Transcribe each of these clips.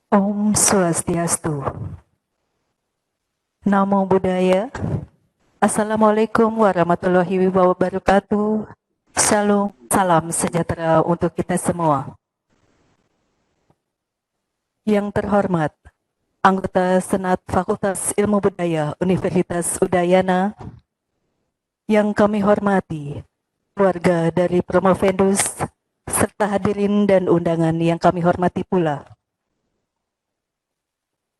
Om Swastiastu. Namo Buddhaya. Assalamualaikum warahmatullahi wabarakatuh. Shalom, salam sejahtera untuk kita semua. Yang terhormat, anggota Senat Fakultas Ilmu Budaya Universitas Udayana, yang kami hormati, keluarga dari Promovendus, serta hadirin dan undangan yang kami hormati pula.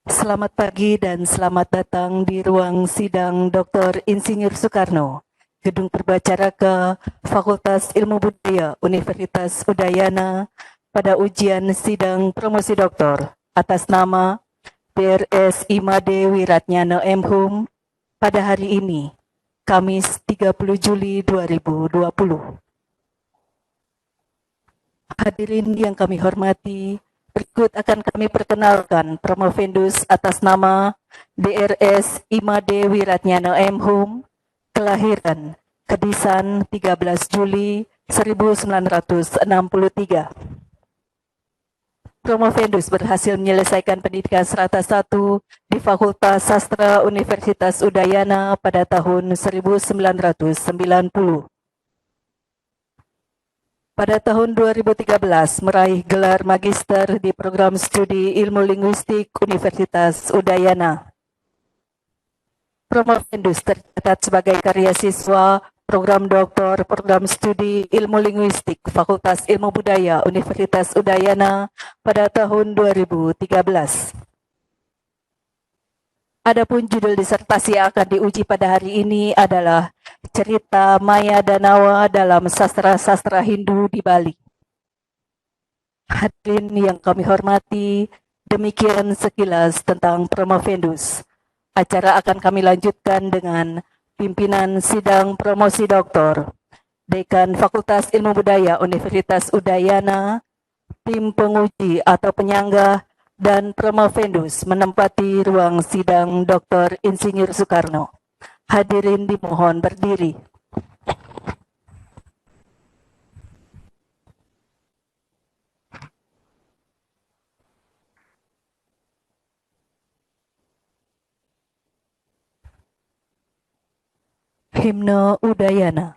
Selamat pagi dan selamat datang di ruang sidang Dr. Insinyur Soekarno, Gedung Perbacaraka, Fakultas Ilmu Budaya Universitas Udayana, pada ujian sidang promosi doktor atas nama DRS Imade Wiratnyana M. Hum pada hari ini, Kamis 30 Juli 2020. Hadirin yang kami hormati, berikut akan kami perkenalkan Promovendus atas nama DRS Imade Wiratnyana M. Hum, kelahiran Kedisan 13 Juli 1963. Promovendus berhasil menyelesaikan pendidikan serata 1 di Fakultas Sastra Universitas Udayana pada tahun 1990. Pada tahun 2013 meraih gelar magister di program studi ilmu linguistik Universitas Udayana. Promovendus tercatat sebagai karya siswa program doktor program studi ilmu linguistik Fakultas Ilmu Budaya Universitas Udayana pada tahun 2013. Adapun judul disertasi yang akan diuji pada hari ini adalah Cerita Maya Danawa dalam Sastra-Sastra Hindu di Bali. Hadirin yang kami hormati, demikian sekilas tentang Promovendus. Acara akan kami lanjutkan dengan pimpinan sidang promosi doktor, Dekan Fakultas Ilmu Budaya Universitas Udayana, tim penguji atau penyangga, dan Promovendus menempati ruang sidang Dr. Insinyur Soekarno. Hadirin dimohon berdiri. Himne Udayana.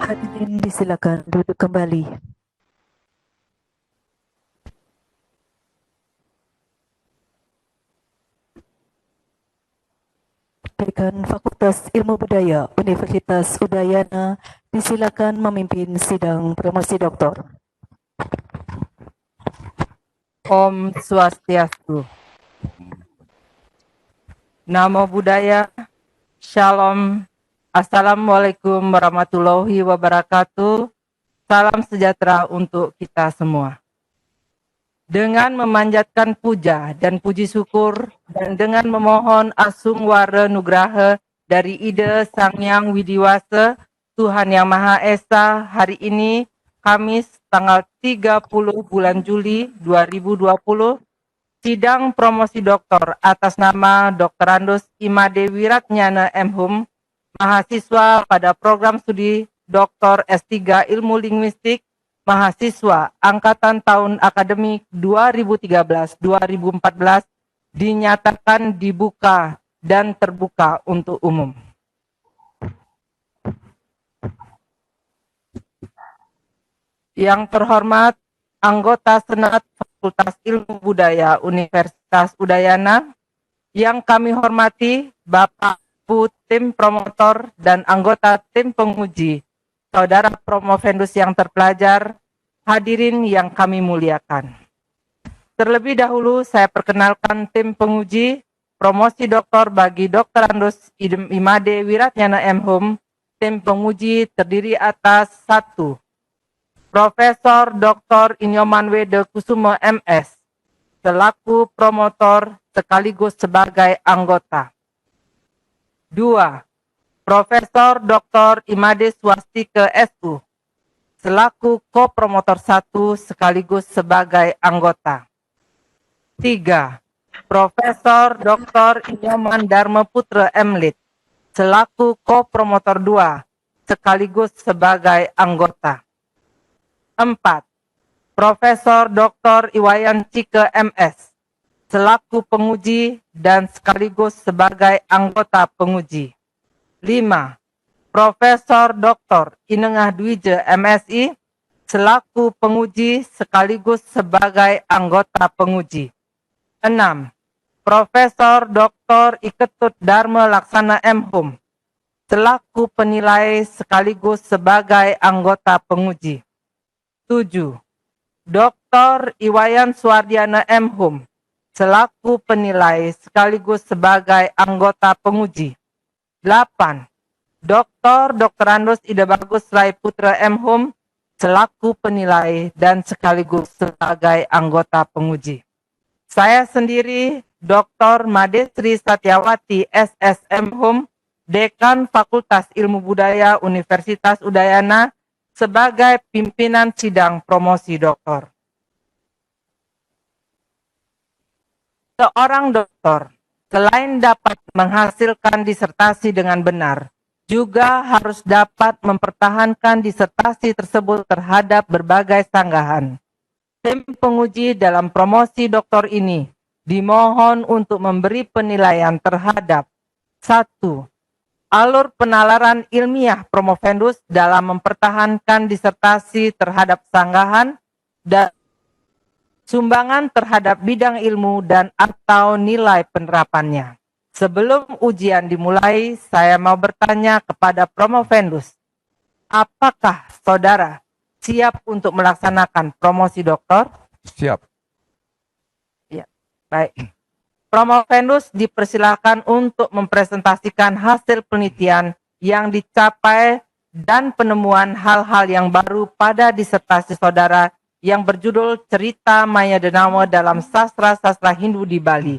Hadirin disilakan duduk kembali. Dekan Fakultas Ilmu Budaya Universitas Udayana disilakan memimpin sidang promosi doktor. Om Swastiastu. Namo Buddhaya. Shalom. Assalamualaikum warahmatullahi wabarakatuh. Salam sejahtera untuk kita semua. Dengan memanjatkan puja dan puji syukur dan dengan memohon asungwara nugraha dari Ida Sang Hyang Widiwasa, Tuhan Yang Maha Esa, hari ini Kamis tanggal 30 bulan Juli 2020 sidang promosi doktor atas nama Dr. Andus Imade Wiratnyana M.Hum, mahasiswa pada program studi Dr. S3 Ilmu Linguistik, mahasiswa angkatan tahun akademik 2013-2014 dinyatakan dibuka dan terbuka untuk umum. Yang terhormat anggota Senat Fakultas Ilmu Budaya Universitas Udayana, yang kami hormati Bapak Ibu tim promotor dan anggota tim penguji, saudara promovendus yang terpelajar, hadirin yang kami muliakan. Terlebih dahulu saya perkenalkan tim penguji promosi doktor bagi Dr. Andus Imade Wiratnyana M.Hum. Tim penguji terdiri atas 1. Profesor Dr. Inyoman Wede Kusumo MS selaku promotor sekaligus sebagai anggota. 2. Profesor Dr. Imade Swastike SU selaku kopromotor 1 sekaligus sebagai anggota. 3. Profesor Dr. Inyoman Dharma Putra M.Lid selaku kopromotor 2 sekaligus sebagai anggota. 4. Profesor Dr. Iwayan Cike MS selaku penguji dan sekaligus sebagai anggota penguji. 5. Profesor Dr. Inengah Dwije MSI selaku penguji sekaligus sebagai anggota penguji. 6. Profesor Dr. Iketut Dharma Laksana M.Hum selaku penilai sekaligus sebagai anggota penguji. 7. Dr. Iwayan Suardiana M.Hum selaku penilai sekaligus sebagai anggota penguji. 8. Dr. Andus Ida Bagus Rai Putra M.Hum selaku penilai dan sekaligus sebagai anggota penguji. Saya sendiri Dr. Madesri Satyawati SSM Hum, Dekan Fakultas Ilmu Budaya Universitas Udayana, sebagai pimpinan sidang promosi doktor. Seorang doktor, selain dapat menghasilkan disertasi dengan benar, juga harus dapat mempertahankan disertasi tersebut terhadap berbagai sanggahan. Tim penguji dalam promosi doktor ini dimohon untuk memberi penilaian terhadap 1. Alur penalaran ilmiah promovendus dalam mempertahankan disertasi terhadap sanggahan dan sumbangan terhadap bidang ilmu dan atau nilai penerapannya. Sebelum ujian dimulai, saya mau bertanya kepada promovendus, apakah saudara siap untuk melaksanakan promosi doktor? Siap. Ya, baik. Promovendus dipersilakan untuk mempresentasikan hasil penelitian yang dicapai dan penemuan hal-hal yang baru pada disertasi saudara yang berjudul Cerita Maya Denawa dalam Sastra-Sastra Hindu di Bali.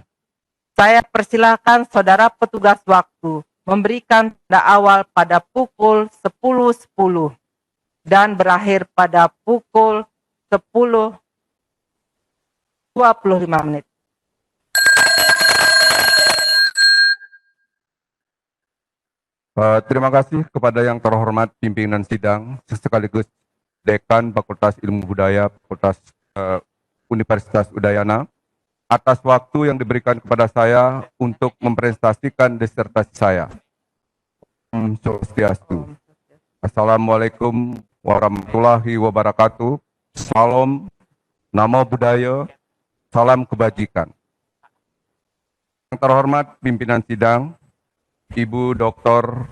Saya persilakan saudara petugas waktu memberikan tanda awal pada pukul 10.10 dan berakhir pada pukul 10.25. Terima kasih kepada yang terhormat pimpinan sidang sekaligus Dekan Fakultas Ilmu Budaya Fakultas Universitas Udayana atas waktu yang diberikan kepada saya untuk mempresentasikan disertasi saya. Swastiastu. Assalamualaikum warahmatullahi wabarakatuh. Salam, namo budaya, salam kebajikan. Yang terhormat pimpinan sidang, Ibu Dr.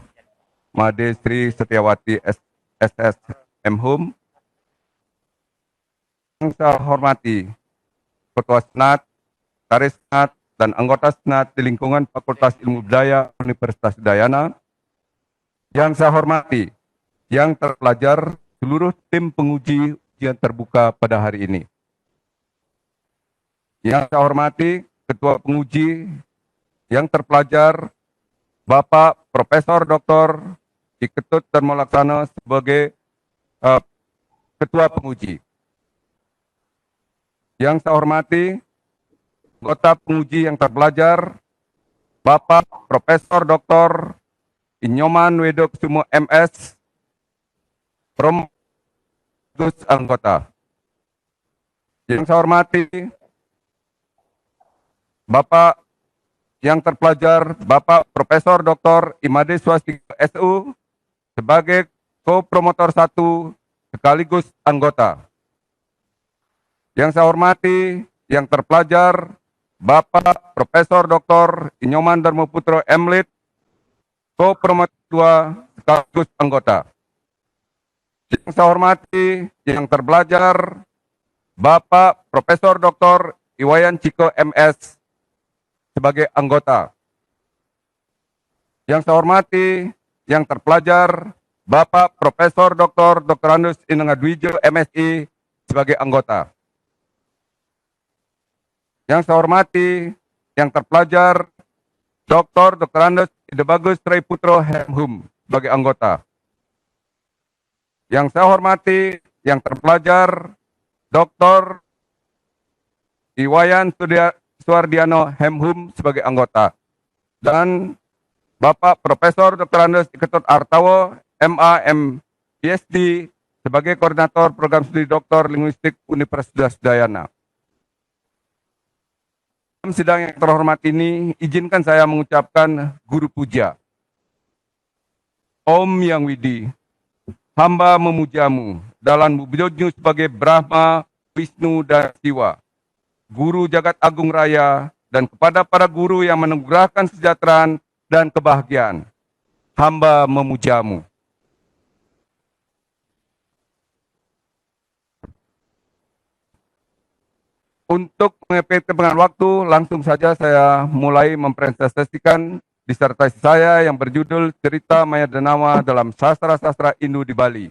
Madesri Satyawati SSM Hum, yang saya hormati Ketua Senat, Karis Senat, dan anggota Senat di lingkungan Fakultas Ilmu Budaya Universitas Udayana, yang saya hormati, yang terpelajar, seluruh tim penguji ujian terbuka pada hari ini. Yang saya hormati Ketua Penguji, yang terpelajar, Bapak Profesor Dr. Iketut Dharma Laksana sebagai Ketua Penguji. Yang saya hormati anggota penguji yang terpelajar, Bapak Profesor Dr. Inyoman Widokusumo MS, Promotus anggota. Yang saya hormati Bapak yang terpelajar, Bapak Profesor Dr. Imade Swastiko SU sebagai co-promotor 1 sekaligus anggota. Yang saya hormati yang terpelajar, Bapak Profesor Dr. Inyoman Darmoputro MLit, co-promotor 2 sekaligus anggota. Yang saya hormati yang terpelajar, Bapak Profesor Dr. Iwayan Ciko MS sebagai anggota. Yang saya hormati yang terpelajar, Bapak Profesor Dr. Andus Inengadwijo MSI sebagai anggota. Yang saya hormati yang terpelajar, Dr. Andus Idebagus Traiputro Hemhum sebagai anggota. Yang saya hormati yang terpelajar, Dr. Iwayan Suardiano Hemhum sebagai anggota, dan Bapak Profesor Dr. Andes Ketut Artawo MA PhD sebagai Koordinator Program Studi Doktor Linguistik Universitas Dayana. Dalam sidang yang terhormat ini, izinkan saya mengucapkan guru puja. Om Yang Widi, hamba memujamu dalam wujudmu sebagai Brahma, Wisnu, dan Siwa, Guru Jagat Agung Raya, dan kepada para guru yang menugerahkan kesejahteraan dan kebahagiaan. Hamba memujamu. Untuk mengefektifkan waktu, langsung saja saya mulai mempresentasikan disertasi saya yang berjudul Cerita Maya Denawa dalam Sastra-Sastra Indo di Bali.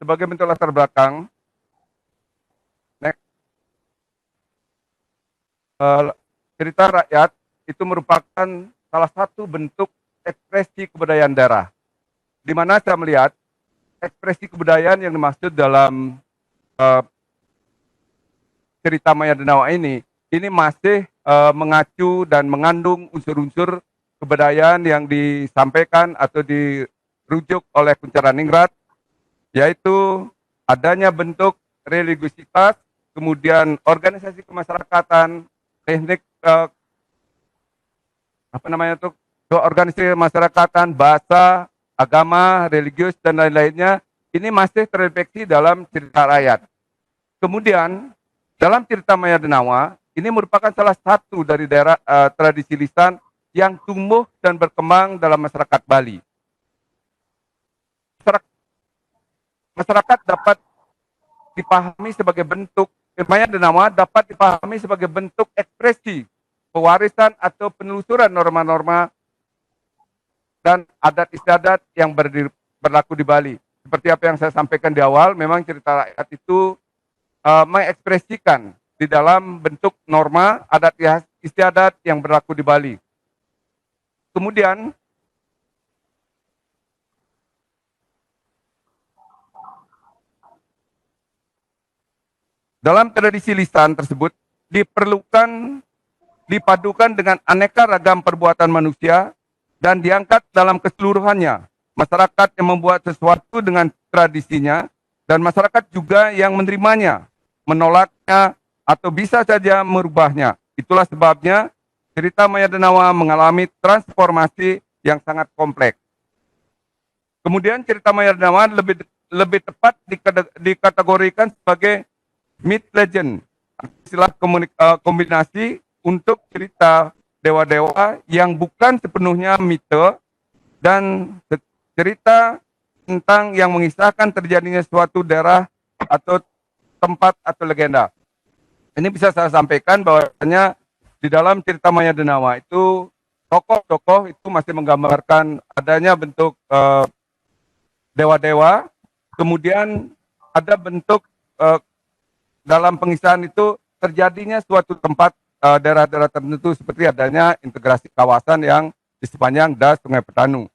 Sebagai bentuk latar belakang, cerita rakyat itu merupakan salah satu bentuk ekspresi kebudayaan daerah, di mana saya melihat ekspresi kebudayaan yang dimaksud dalam cerita Maya Denawa ini masih mengacu dan mengandung unsur-unsur kebudayaan yang disampaikan atau dirujuk oleh Kuncharaningrat, yaitu adanya bentuk religiusitas, kemudian organisasi kemasyarakatan, teknik organisasi kemasyarakatan, bahasa, agama, religius, dan lain-lainnya, ini masih terrefleksi dalam cerita rakyat. Kemudian, dalam cerita Maya Denawa, ini merupakan salah satu dari daerah tradisi lisan yang tumbuh dan berkembang dalam masyarakat Bali. Masyarakat dapat dipahami sebagai bentuk, Maya Denawa dapat dipahami sebagai bentuk ekspresi pewarisan atau penelusuran norma-norma dan adat istiadat yang berlaku di Bali. Seperti apa yang saya sampaikan di awal, memang cerita rakyat itu mengekspresikan di dalam bentuk norma adat istiadat yang berlaku di Bali. Kemudian dalam tradisi lisan tersebut dipadukan dengan aneka ragam perbuatan manusia dan diangkat dalam keseluruhannya. Masyarakat yang membuat sesuatu dengan tradisinya dan masyarakat juga yang menerimanya, menolaknya, atau bisa saja merubahnya. Itulah sebabnya cerita Maya Denawa mengalami transformasi yang sangat kompleks. Kemudian cerita Maya Denawa lebih tepat dikategorikan sebagai myth legend, istilah kombinasi untuk cerita dewa-dewa yang bukan sepenuhnya mite dan cerita tentang yang mengisahkan terjadinya suatu daerah atau tempat atau legenda. Ini bisa saya sampaikan bahwasanya di dalam cerita Maya Denawa itu tokoh-tokoh itu masih menggambarkan adanya bentuk dewa-dewa, kemudian ada bentuk dalam pengisahan itu terjadinya suatu tempat daerah-daerah tertentu seperti adanya integrasi kawasan yang di sepanjang das Sungai Petanu.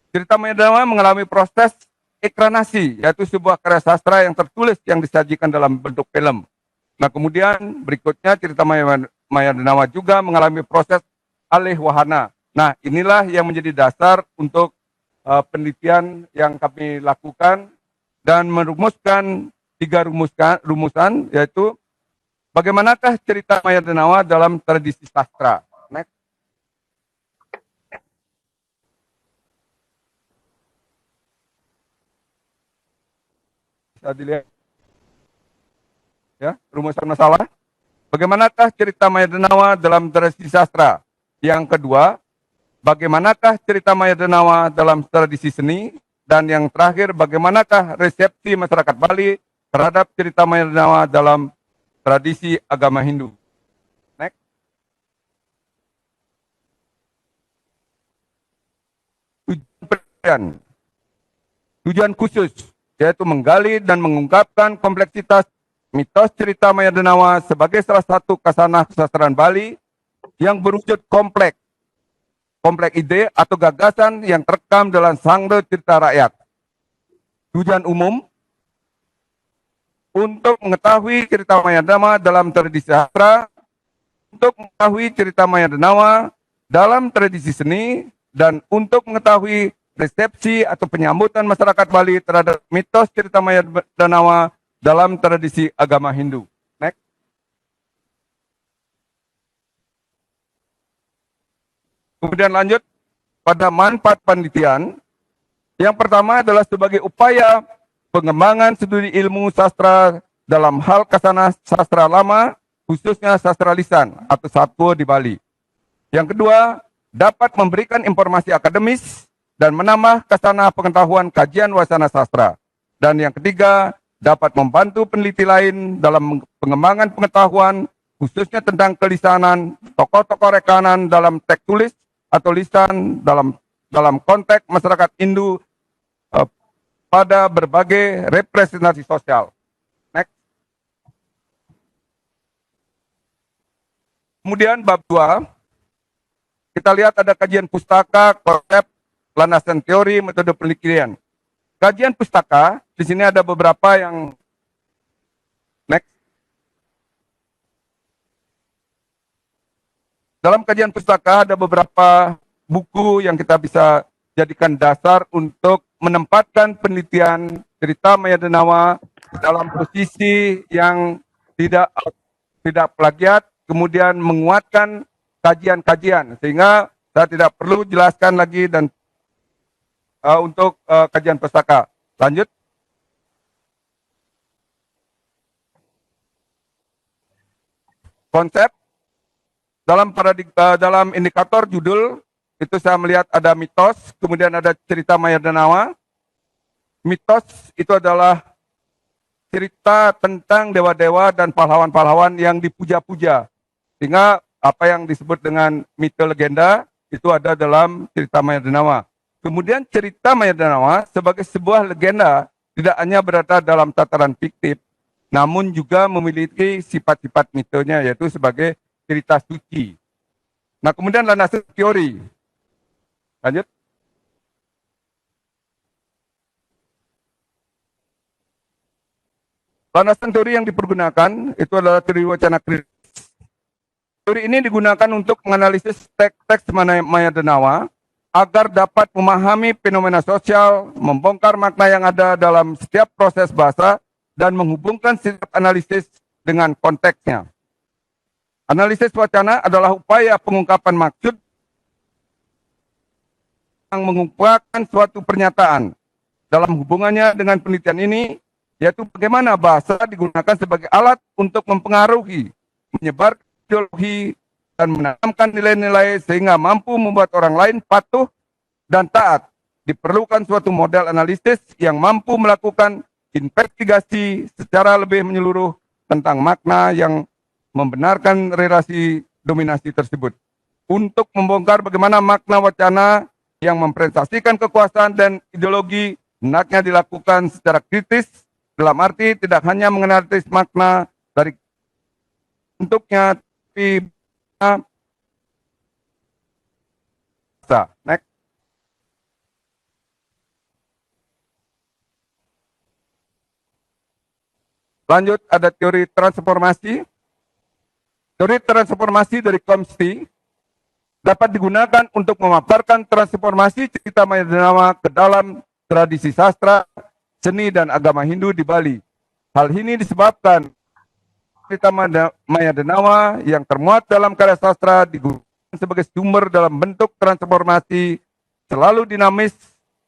Cerita Maya dan Nawa mengalami proses ekranasi, yaitu sebuah karya sastra yang tertulis yang disajikan dalam bentuk film. Nah, kemudian berikutnya cerita Maya dan Nawa juga mengalami proses alih wahana. Nah, inilah yang menjadi dasar untuk penelitian yang kami lakukan dan merumuskan tiga rumusan, yaitu bagaimanakah cerita Maya dan Nawa dalam tradisi sastra. Next. Bisa dilihat ya, rumusan masalah. Bagaimanakah cerita Maya dan Nawa dalam tradisi sastra? Yang kedua, bagaimanakah cerita Maya dan Nawa dalam tradisi seni? Dan yang terakhir, bagaimanakah resepsi masyarakat Bali terhadap cerita Maya dan Nawa dalam tradisi agama Hindu? Next. Tujuan khusus, yaitu menggali dan mengungkapkan kompleksitas mitos cerita Maya dan Nawa sebagai salah satu kasanah kesastraan Bali yang berwujud kompleks ide atau gagasan yang terekam dalam sangga cerita rakyat. Tujuan umum untuk mengetahui cerita Maya dan Nawa dalam tradisi sastra, untuk mengetahui cerita Maya dan Nawa dalam tradisi seni, dan untuk mengetahui resepsi atau penyambutan masyarakat Bali terhadap mitos cerita Maya dan Nawa dalam tradisi agama Hindu. Next. Kemudian lanjut pada manfaat penelitian. Yang pertama adalah sebagai upaya pengembangan studi ilmu sastra dalam hal kasanah sastra lama, khususnya sastra lisan atau satwa di Bali. Yang kedua, dapat memberikan informasi akademis dan menambah kasanah pengetahuan kajian wacana sastra. Dan yang ketiga, dapat membantu peneliti lain dalam pengembangan pengetahuan khususnya tentang kelisanan, tokoh-tokoh rekanan dalam teks tulis atau lisan dalam konteks masyarakat Hindu pada berbagai representasi sosial. Next. Kemudian bab 2, kita lihat ada kajian pustaka, konsep, landasan teori, metode penelitian. Kajian pustaka, di sini ada beberapa yang next. Dalam kajian pustaka ada beberapa buku yang kita bisa jadikan dasar untuk menempatkan penelitian cerita Maya dan Nawa dalam posisi yang tidak plagiat, kemudian menguatkan kajian-kajian, sehingga saya tidak perlu jelaskan lagi dan untuk kajian pustaka. Lanjut. Konsep dalam indikator judul itu saya melihat ada mitos, kemudian ada cerita Maya dan Nawa. Mitos itu adalah cerita tentang dewa-dewa dan pahlawan-pahlawan yang dipuja-puja. Sehingga apa yang disebut dengan mito legenda itu ada dalam cerita Maya dan Nawa. Kemudian cerita Maya dan Nawa sebagai sebuah legenda tidak hanya berada dalam tataran fiktif, namun juga memiliki sifat-sifat mitonya, yaitu sebagai cerita suci. Nah, kemudian landasan teori. Lanjut. Landasan teori yang dipergunakan itu adalah teori wacana kritis. Teori ini digunakan untuk menganalisis teks-teks Maya dan Nawa agar dapat memahami fenomena sosial, membongkar makna yang ada dalam setiap proses bahasa, dan menghubungkan setiap analisis dengan konteksnya. Analisis wacana adalah upaya pengungkapan maksud yang mengungkapkan suatu pernyataan. Dalam hubungannya dengan penelitian ini, yaitu bagaimana bahasa digunakan sebagai alat untuk mempengaruhi, menyebar ideologi, dan menanamkan nilai-nilai sehingga mampu membuat orang lain patuh dan taat. Diperlukan suatu model analisis yang mampu melakukan investigasi secara lebih menyeluruh tentang makna yang membenarkan relasi dominasi tersebut. Untuk membongkar bagaimana makna wacana yang mempresentasikan kekuasaan dan ideologi hendaknya dilakukan secara kritis, dalam arti tidak hanya menganalisis makna dari bentuknya, tapi Next. Lanjut, ada teori transformasi. Teori transformasi dari Chomsky dapat digunakan untuk memaparkan transformasi cerita Maya Denawa ke dalam tradisi sastra, seni, dan agama Hindu di Bali. Hal ini disebabkan cerita Maya Denawa yang termuat dalam karya sastra digunakan sebagai sumber dalam bentuk transformasi selalu dinamis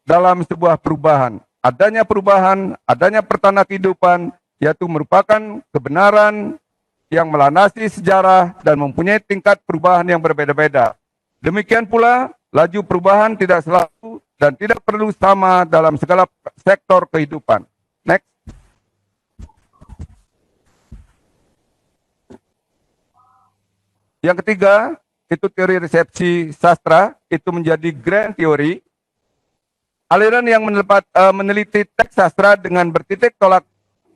dalam sebuah perubahan. Adanya perubahan, adanya pertanda kehidupan, yaitu merupakan kebenaran yang melandasi sejarah dan mempunyai tingkat perubahan yang berbeda-beda. Demikian pula, laju perubahan tidak selalu dan tidak perlu sama dalam segala sektor kehidupan. Next. Yang ketiga, itu teori resepsi sastra, itu menjadi grand theory. Aliran yang meneliti teks sastra dengan bertitik tolak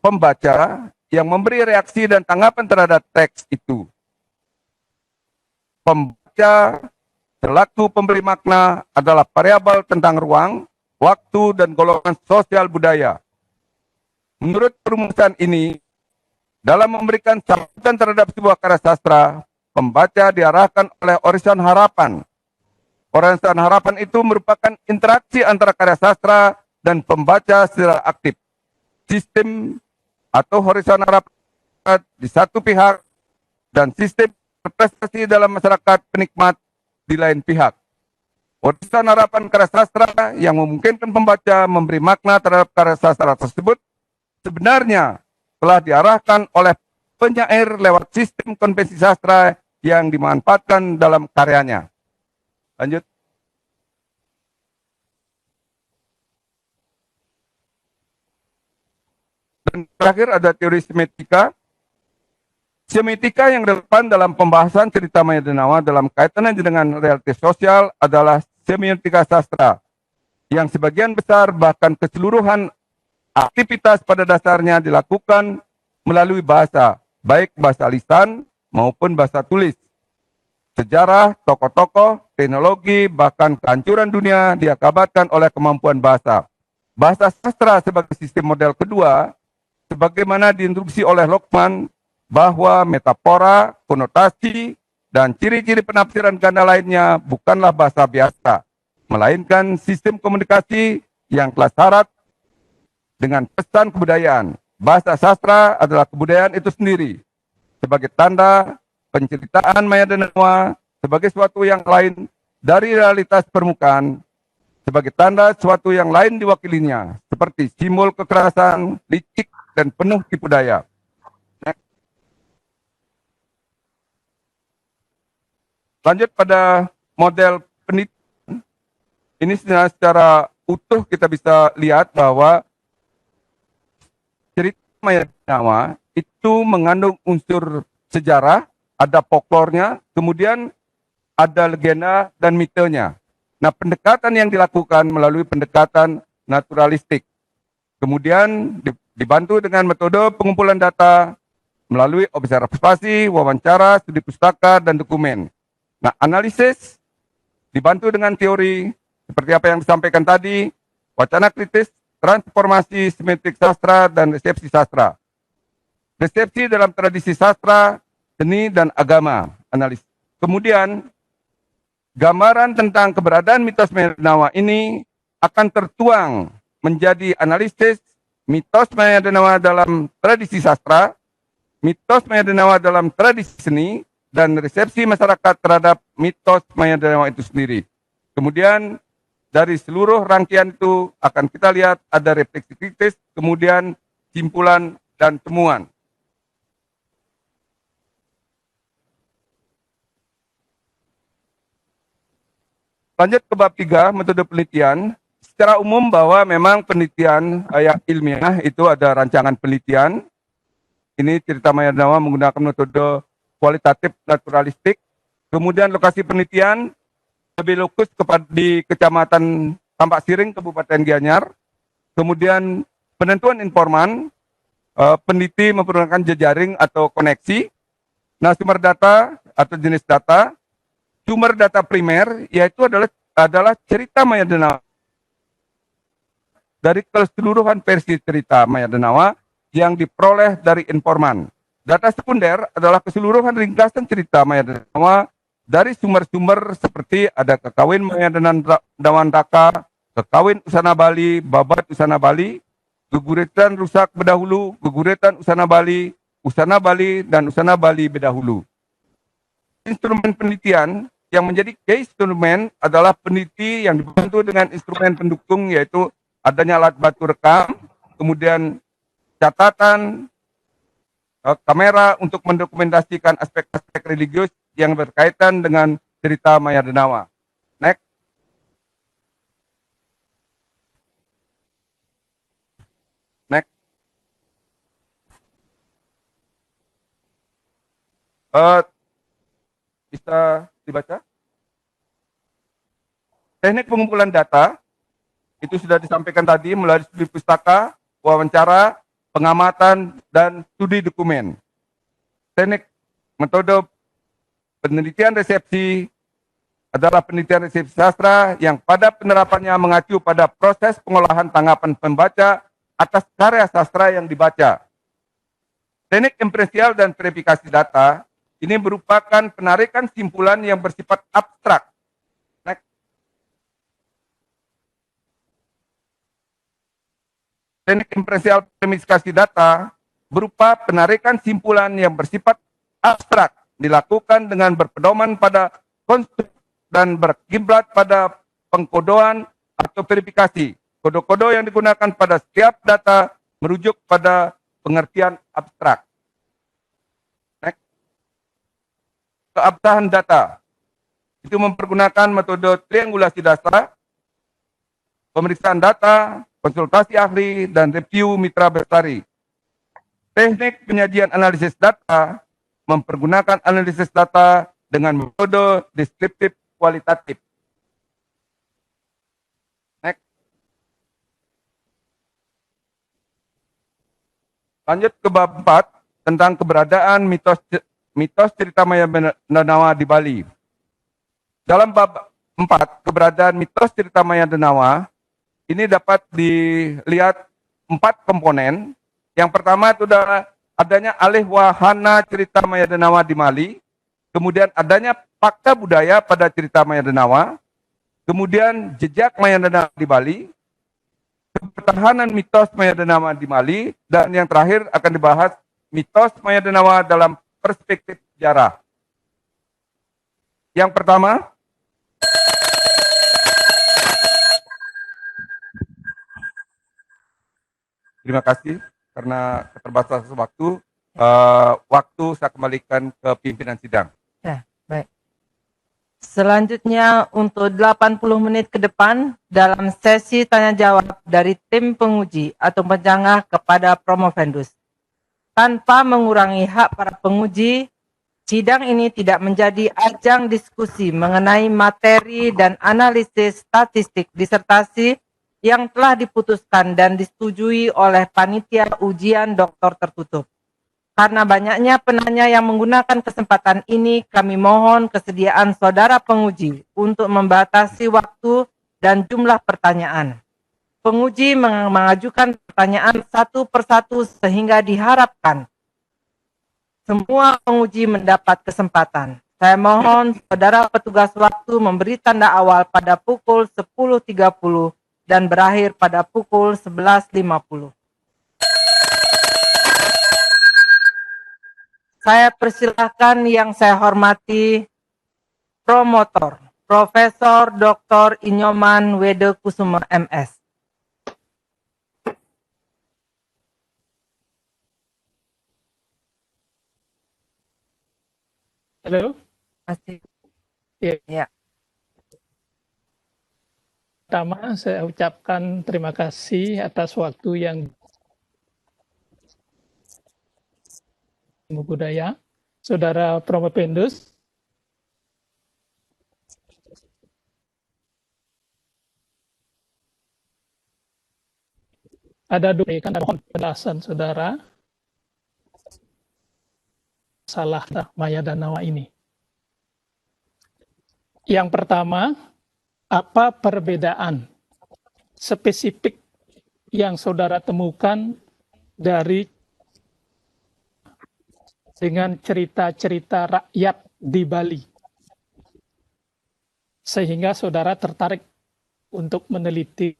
pembaca yang memberi reaksi dan tanggapan terhadap teks itu. Pembaca selaku pemberi makna adalah variabel tentang ruang, waktu, dan golongan sosial budaya. Menurut perumusan ini, dalam memberikan sambutan terhadap sebuah karya sastra, pembaca diarahkan oleh horizon harapan. Horizon harapan itu merupakan interaksi antara karya sastra dan pembaca secara aktif. Sistem atau horizon harapan di satu pihak dan sistem prestasi dalam masyarakat penikmat di lain pihak. Horizon harapan karya sastra yang memungkinkan pembaca memberi makna terhadap karya sastra tersebut sebenarnya telah diarahkan oleh penyair lewat sistem konvensi sastra yang dimanfaatkan dalam karyanya. Lanjut. Dan terakhir ada teori semiotika. Semiotika yang relevan dalam pembahasan cerita Maya Denawa dalam kaitannya dengan realitas sosial adalah semiotika sastra, yang sebagian besar bahkan keseluruhan aktivitas pada dasarnya dilakukan melalui bahasa, baik bahasa lisan maupun bahasa tulis. Sejarah, tokoh-tokoh, teknologi, bahkan kehancuran dunia diakibatkan oleh kemampuan bahasa. Bahasa sastra sebagai sistem model kedua, sebagaimana diinstruksi oleh Lokman, bahwa metafora, konotasi, dan ciri-ciri penafsiran ganda lainnya bukanlah bahasa biasa, melainkan sistem komunikasi yang telah syarat dengan pesan kebudayaan. Bahasa sastra adalah kebudayaan itu sendiri, sebagai tanda penceritaan Maya Denawa sebagai suatu yang lain dari realitas permukaan, sebagai tanda suatu yang lain diwakilinya, seperti simbol kekerasan, licik, dan penuh tipu daya. Lanjut pada model penelitian, ini secara utuh kita bisa lihat bahwa cerita Maya Denawa itu mengandung unsur sejarah, ada folklornya, kemudian ada legenda dan mitenya. Nah, pendekatan yang dilakukan melalui pendekatan naturalistik. Kemudian dibantu dengan metode pengumpulan data melalui observasi, wawancara, studi pustaka, dan dokumen. Nah, analisis dibantu dengan teori seperti apa yang disampaikan tadi, wacana kritis, transformasi semiotik sastra, dan resepsi sastra. Resepsi dalam tradisi sastra, seni, dan agama. Analisis. Kemudian, gambaran tentang keberadaan mitos Maya Denawa ini akan tertuang menjadi analisis mitos Maya Denawa dalam tradisi sastra, mitos Maya Denawa dalam tradisi seni, dan resepsi masyarakat terhadap mitos Maya Denawa itu sendiri. Kemudian dari seluruh rangkaian itu akan kita lihat ada refleksi kritis, kemudian simpulan dan temuan. Lanjut ke bab 3, metode penelitian. Secara umum bahwa memang penelitian yang ilmiah itu ada rancangan penelitian. Ini cerita Maya Denawa menggunakan metode kualitatif naturalistik. Kemudian lokasi penelitian lebih lokus di Kecamatan Tampak Siring, Kabupaten Gianyar. Kemudian penentuan informan, peneliti mempergunakan jejaring atau koneksi. Nah, sumber data atau jenis data, sumber data primer yaitu adalah cerita Maya Denawa dari keseluruhan versi cerita Maya Denawa yang diperoleh dari informan. Data sekunder adalah keseluruhan ringkasan cerita Maya Denawa dari sumber-sumber seperti ada kekawin Maya Dewantaka, kekawin Usana Bali, babat Usana Bali, geguritan rusak bedahulu, geguritan Usana Bali, dan Usana Bali bedahulu. Instrumen penelitian yang menjadi key instrumen adalah peneliti yang dibantu dengan instrumen pendukung yaitu adanya alat batu rekam, kemudian catatan, kamera untuk mendokumentasikan aspek-aspek religius yang berkaitan dengan cerita Maya Denawa. Next. Next. Bisa dibaca? Teknik pengumpulan data itu sudah disampaikan tadi melalui studi pustaka, wawancara, pengamatan, dan studi dokumen. Teknik metode penelitian resepsi adalah penelitian resepsi sastra yang pada penerapannya mengacu pada proses pengolahan tanggapan pembaca atas karya sastra yang dibaca. Teknik imparsial dan verifikasi data ini merupakan penarikan simpulan yang bersifat abstrak. Next. Teknik imparsial verifikasi data berupa penarikan simpulan yang bersifat abstrak dilakukan dengan berpedoman pada konstruk dan berkiblat pada pengkodoan atau verifikasi. Kode-kode yang digunakan pada setiap data merujuk pada pengertian abstrak. Next. Keabsahan data itu mempergunakan metode triangulasi data, pemeriksaan data, konsultasi ahli, dan review mitra bestari. Teknik penyajian analisis data mempergunakan analisis data dengan metode deskriptif kualitatif. Next. Lanjut ke bab 4 tentang keberadaan mitos cerita Maya Denawa di Bali. Dalam bab 4, keberadaan mitos cerita Maya Denawa, ini dapat dilihat 4 komponen. Yang pertama itu adalah adanya alih wahana cerita Maya Denawa di Bali, kemudian adanya fakta budaya pada cerita Maya Denawa, kemudian jejak Maya Denawa di Bali, pertahanan mitos Maya Denawa di Bali, dan yang terakhir akan dibahas mitos Maya Denawa dalam perspektif sejarah. Yang pertama, terima kasih karena keterbatasan waktu. Waktu saya kembalikan ke pimpinan sidang. Ya, baik. Selanjutnya untuk 80 menit ke depan dalam sesi tanya jawab dari tim penguji atau penjangah kepada promovendus. Tanpa mengurangi hak para penguji, sidang ini tidak menjadi ajang diskusi mengenai materi dan analisis statistik disertasi yang telah diputuskan dan disetujui oleh panitia ujian doktor tertutup. Karena banyaknya penanya yang menggunakan kesempatan ini, kami mohon kesediaan saudara penguji untuk membatasi waktu dan jumlah pertanyaan. Penguji mengajukan pertanyaan satu persatu sehingga diharapkan semua penguji mendapat kesempatan. Saya mohon saudara petugas waktu memberi tanda awal pada pukul 10.30 dan berakhir pada pukul 11.50. Saya persilahkan yang saya hormati promotor, Profesor Dr. Inyoman Wede Kusuma MS. Halo, Masih. Ya. Ya. pertama saya ucapkan terima kasih atas waktu yang budaya, Saudara Promopendus, ada dua dan mohon penjelasan Saudara. masalah Maya Danawa ini. Yang pertama, apa perbedaan spesifik yang saudara temukan dengan cerita-cerita rakyat di Bali, sehingga saudara tertarik untuk meneliti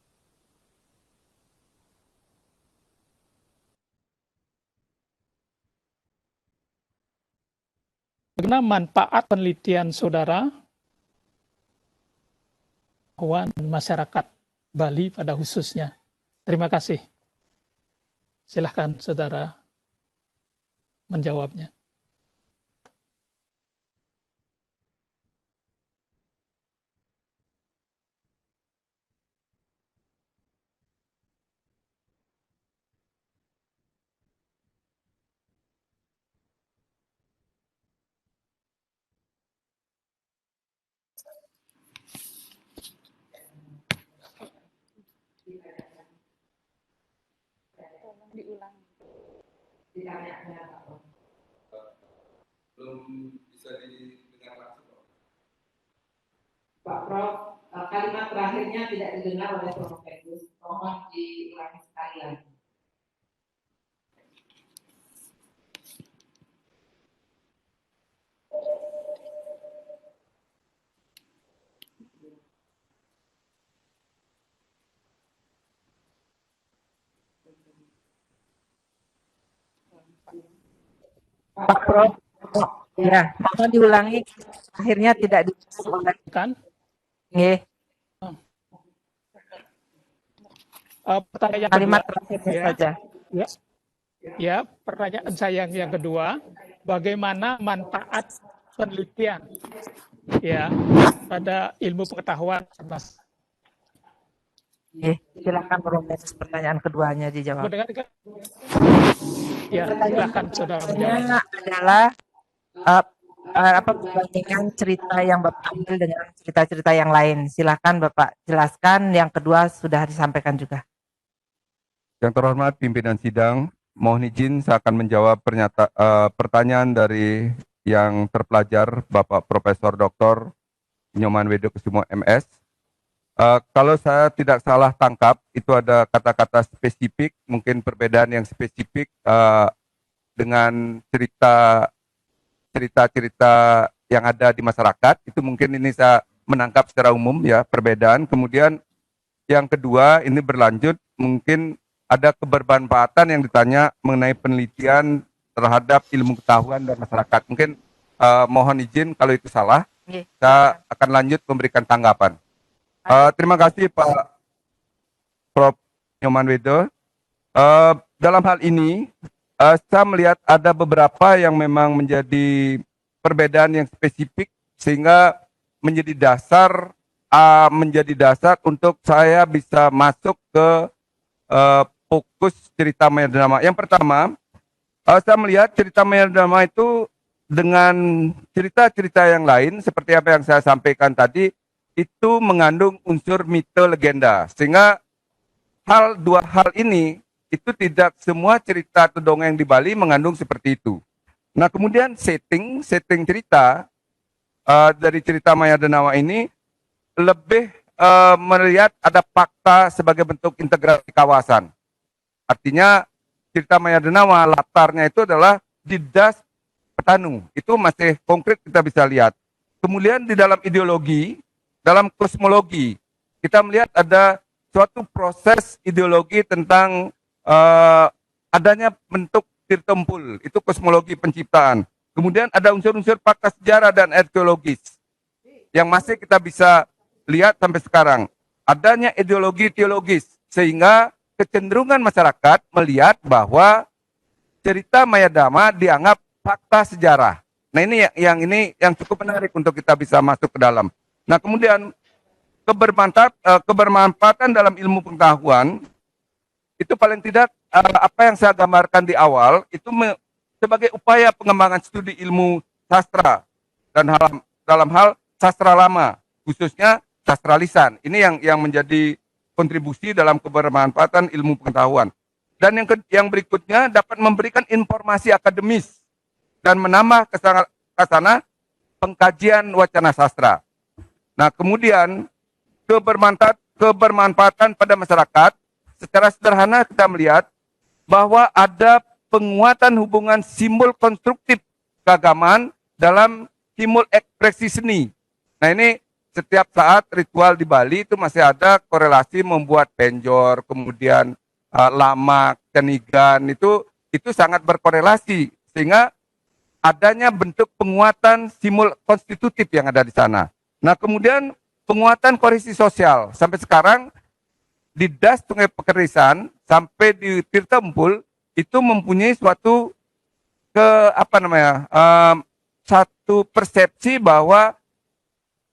bagaimana manfaat penelitian saudara dan masyarakat Bali pada khususnya. Terima kasih. Silahkan saudara menjawabnya. Belum bisa didengar langsung. Pak Prof, kalimat terakhirnya tidak didengar oleh Prof. Agus. Mohon diulangi sekalian. Pak Prof, ya, mohon diulangi. Akhirnya tidak diulangi. Kan? Nggih, Pertanyaan kalimat kedua, terakhirnya ya. saja. Ya, pertanyaan saya yang kedua, bagaimana manfaat penelitian ya pada ilmu pengetahuan, Mas? Silakan Prof. Pertanyaan keduanya dijawab. Mendengar kan? Ya, silakan saudara menjawab. Pertanyaannya adalah apa perbandingan cerita yang Bapak ambil dengan cerita-cerita yang lain. Silakan Bapak jelaskan. Yang kedua sudah disampaikan juga. Yang terhormat pimpinan sidang, mohon izin saya akan menjawab pertanyaan dari yang terpelajar Bapak Profesor Dr. Nyoman Widokusumo MS. Kalau saya tidak salah tangkap, itu ada kata-kata spesifik, mungkin perbedaan yang spesifik dengan cerita-cerita yang ada di masyarakat. Itu mungkin ini saya menangkap secara umum ya perbedaan. Kemudian yang kedua ini berlanjut, mungkin ada kebermanfaatan yang ditanya mengenai penelitian terhadap ilmu pengetahuan dan masyarakat. Mungkin mohon izin kalau itu salah, saya akan lanjut memberikan tanggapan. Terima kasih Pak Prof. Nyoman Wido. Dalam hal ini, saya melihat ada beberapa yang memang menjadi perbedaan yang spesifik sehingga menjadi dasar untuk saya bisa masuk ke fokus cerita Maya Danawa. Yang pertama, saya melihat cerita Maya Danawa itu dengan cerita-cerita yang lain seperti apa yang saya sampaikan tadi, itu mengandung unsur mito legenda, sehingga dua hal ini itu tidak semua cerita atau dongeng di Bali mengandung seperti itu. Nah kemudian setting cerita dari cerita Maya Danawa ini lebih melihat ada fakta sebagai bentuk integrasi kawasan. Artinya cerita Maya Danawa latarnya itu adalah di Das Petanu, itu masih konkret kita bisa lihat. Kemudian di dalam ideologi, dalam kosmologi, kita melihat ada suatu proses ideologi tentang adanya bentuk tirtempul, itu kosmologi penciptaan. Kemudian ada unsur-unsur fakta sejarah dan arkeologis yang masih kita bisa lihat sampai sekarang. Adanya ideologi teologis, sehingga kecenderungan masyarakat melihat bahwa cerita Maya Danawa dianggap fakta sejarah. Nah ini yang cukup menarik untuk kita bisa masuk ke dalam. Nah kemudian kebermanfaatan dalam ilmu pengetahuan itu paling tidak apa yang saya gambarkan di awal itu sebagai upaya pengembangan studi ilmu sastra dan dalam hal sastra lama, khususnya sastra lisan. Ini yang menjadi kontribusi dalam kebermanfaatan ilmu pengetahuan. Dan yang berikutnya dapat memberikan informasi akademis dan menambah ke sana pengkajian wacana sastra. Nah, kemudian kebermanfaatan pada masyarakat, secara sederhana kita melihat bahwa ada penguatan hubungan simbol konstruktif keagamaan dalam simbol ekspresi seni. Nah, ini setiap saat ritual di Bali itu masih ada korelasi membuat penjor, kemudian lamak, cenigan, itu sangat berkorelasi, sehingga adanya bentuk penguatan simbol konstitutif yang ada di sana. Nah, kemudian penguatan kohesi sosial. Sampai sekarang di Das Sungai Pekerisan sampai di Tirta Empul itu mempunyai suatu satu persepsi bahwa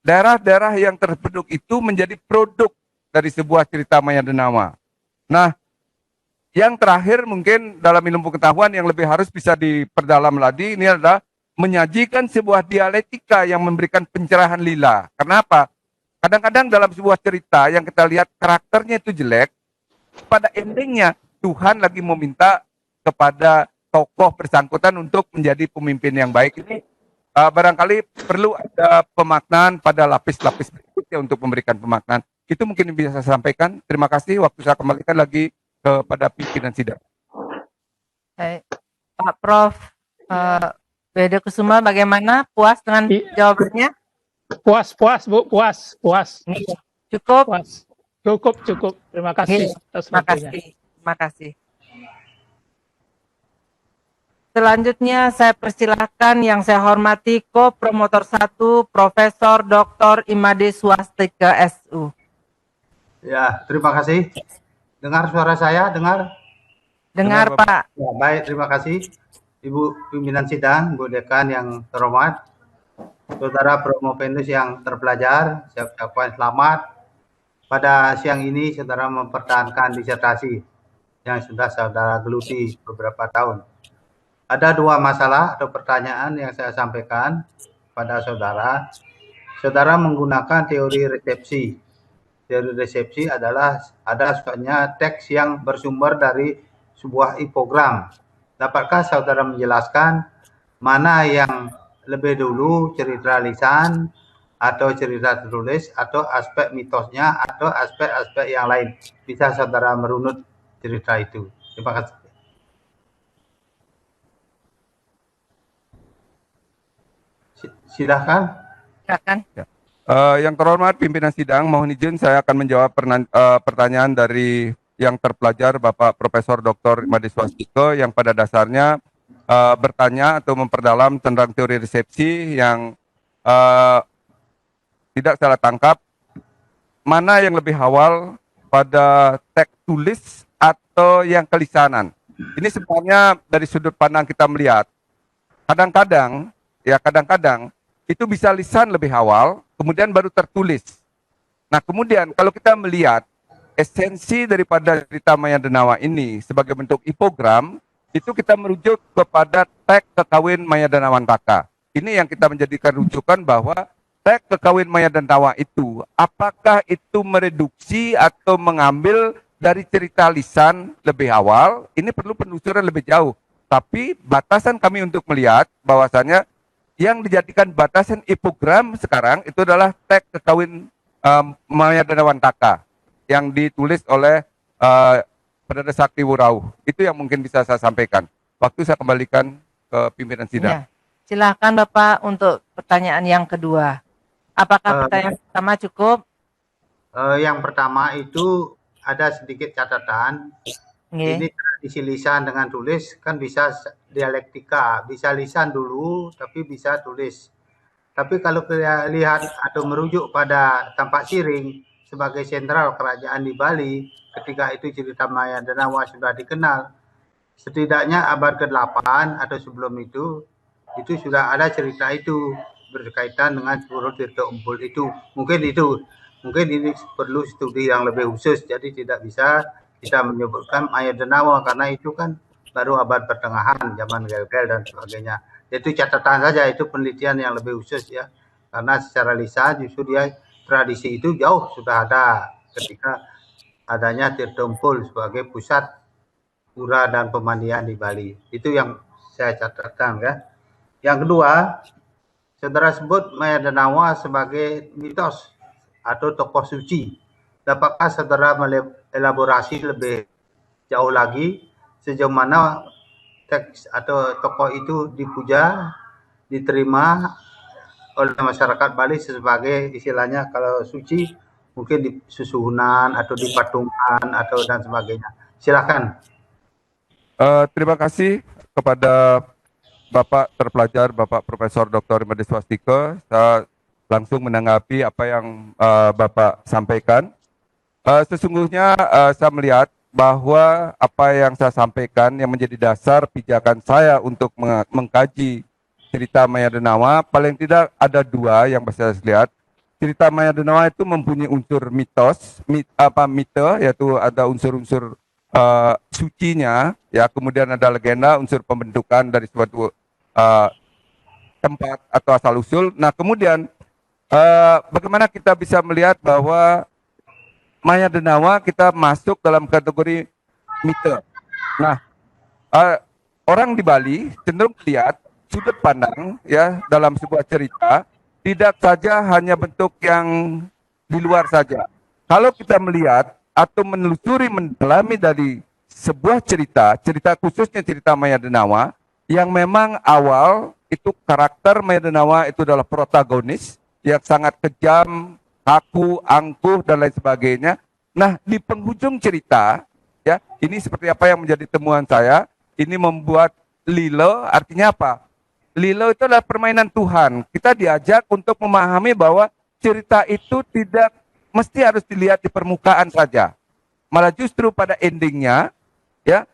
daerah-daerah yang terpenduk itu menjadi produk dari sebuah cerita Maya Denawa. Nah, yang terakhir mungkin dalam ilmu pengetahuan yang lebih harus bisa diperdalam lagi ini adalah menyajikan sebuah dialektika yang memberikan pencerahan lila. Kenapa? Kadang-kadang dalam sebuah cerita yang kita lihat karakternya itu jelek, pada endingnya Tuhan lagi meminta kepada tokoh bersangkutan untuk menjadi pemimpin yang baik. Ini barangkali perlu ada pemaknaan pada lapis-lapis berikutnya untuk memberikan pemaknaan. Itu mungkin bisa saya sampaikan. Terima kasih. Waktu saya kembalikan lagi kepada pimpinan sidang. Pak Prof. Bede Kusuma, bagaimana? Puas dengan jawabannya? Puas, Bu, puas. Cukup? Puas. Cukup. Terima kasih atas waktunya. Terima kasih. Selanjutnya saya persilahkan yang saya hormati Ko-Promotor 1 Profesor Dr. Imade Swastika SU. Ya, terima kasih. Dengar suara saya? Dengar, Pak. Ya, baik, terima kasih. Ibu pimpinan sidang, Bu Dekan yang terhormat, Saudara Promovendus yang terpelajar, saya ucapkan selamat. Pada siang ini, saudara mempertahankan disertasi yang sudah saudara geluti beberapa tahun. Ada dua masalah atau pertanyaan yang saya sampaikan pada saudara. Saudara menggunakan teori resepsi. Teori resepsi adalah ada sebenarnya teks yang bersumber dari sebuah infogram. Dapatkah saudara menjelaskan mana yang lebih dulu, cerita lisan atau cerita tertulis atau aspek mitosnya atau aspek-aspek yang lain? Bisa saudara merunut cerita itu. Terima kasih. Silakan. Ya. Yang terhormat pimpinan sidang, mohon izin saya akan menjawab pertanyaan dari yang terpelajar Bapak Profesor Dr. Imade Swastika yang pada dasarnya bertanya atau memperdalam tentang teori resepsi yang tidak salah tangkap, mana yang lebih awal pada teks tulis atau yang kelisanan. Ini sebenarnya dari sudut pandang kita melihat, kadang-kadang itu bisa lisan lebih awal, kemudian baru tertulis. Nah, kemudian kalau kita melihat esensi daripada cerita Maya Denawa ini sebagai bentuk ipogram, itu kita merujuk kepada teks kekawin Maya Denawantaka. Ini yang kita menjadikan rujukan bahwa teks kekawin Maya Denawa itu, apakah itu mereduksi atau mengambil dari cerita lisan lebih awal, ini perlu penelusuran lebih jauh. Tapi batasan kami untuk melihat bahwasannya yang dijadikan batasan ipogram sekarang itu adalah teks kekawin Maya Denawantaka yang ditulis oleh Perdana Sakti Wurau. Itu yang mungkin bisa saya sampaikan. Waktu saya kembalikan ke pimpinan sidang. Ya. Silakan Bapak untuk pertanyaan yang kedua. Apakah pertanyaan pertama cukup? Yang pertama itu ada sedikit catatan. Ini tradisi lisan dengan tulis kan bisa dialektika, bisa lisan dulu tapi bisa tulis. Tapi kalau kita lihat atau merujuk pada Tampak Siring sebagai sentral kerajaan di Bali ketika itu cerita Maya Denawa sudah dikenal, setidaknya abad ke-8 atau sebelum itu sudah ada cerita itu berkaitan dengan seluruh Tirta Empul itu. Mungkin ini perlu studi yang lebih khusus, jadi tidak bisa kita menyebutkan Maya Denawa karena itu kan baru abad pertengahan, zaman Gel-Gel dan sebagainya. Itu catatan saja, itu penelitian yang lebih khusus ya. Karena secara lisan justru dia tradisi itu jauh sudah ada ketika adanya Tirta Empul sebagai pusat pura dan pemandian di Bali. Itu yang saya catatkan ya. Yang kedua, saudara sebut Maya Danawa sebagai mitos atau tokoh suci. Dapatkah saudara mengelaborasi lebih jauh lagi sejauh mana teks atau tokoh itu dipuja, diterima oleh masyarakat Bali sebagai istilahnya kalau suci mungkin di susuhunan atau di patungan atau dan sebagainya. Silakan. Terima kasih kepada Bapak terpelajar, Bapak Profesor Dr. Imades Swastike. Saya langsung menanggapi apa yang Bapak sampaikan. Sesungguhnya saya melihat bahwa apa yang saya sampaikan yang menjadi dasar pijakan saya untuk mengkaji cerita Maya Denawa, paling tidak ada dua yang bisa saya lihat. Cerita Maya Denawa itu mempunyai unsur mitos, mite, yaitu ada unsur-unsur sucinya, ya, kemudian ada legenda, unsur pembentukan dari suatu tempat atau asal-usul. Nah, kemudian bagaimana kita bisa melihat bahwa Maya Denawa kita masuk dalam kategori mite. Nah, orang di Bali cenderung melihat sudut pandang ya dalam sebuah cerita tidak saja hanya bentuk yang di luar saja. Kalau kita melihat atau menelusuri mendalami dari sebuah cerita khususnya cerita Maya Denawa yang memang awal itu karakter Maya Denawa itu adalah protagonis yang sangat kejam, kaku, angkuh dan lain sebagainya. Nah, di penghujung cerita ya, ini seperti apa yang menjadi temuan saya, ini membuat lilo, artinya apa? Lilo itu adalah permainan Tuhan. Kita diajak untuk memahami bahwa cerita itu tidak mesti harus dilihat di permukaan saja. Malah justru pada endingnya ya,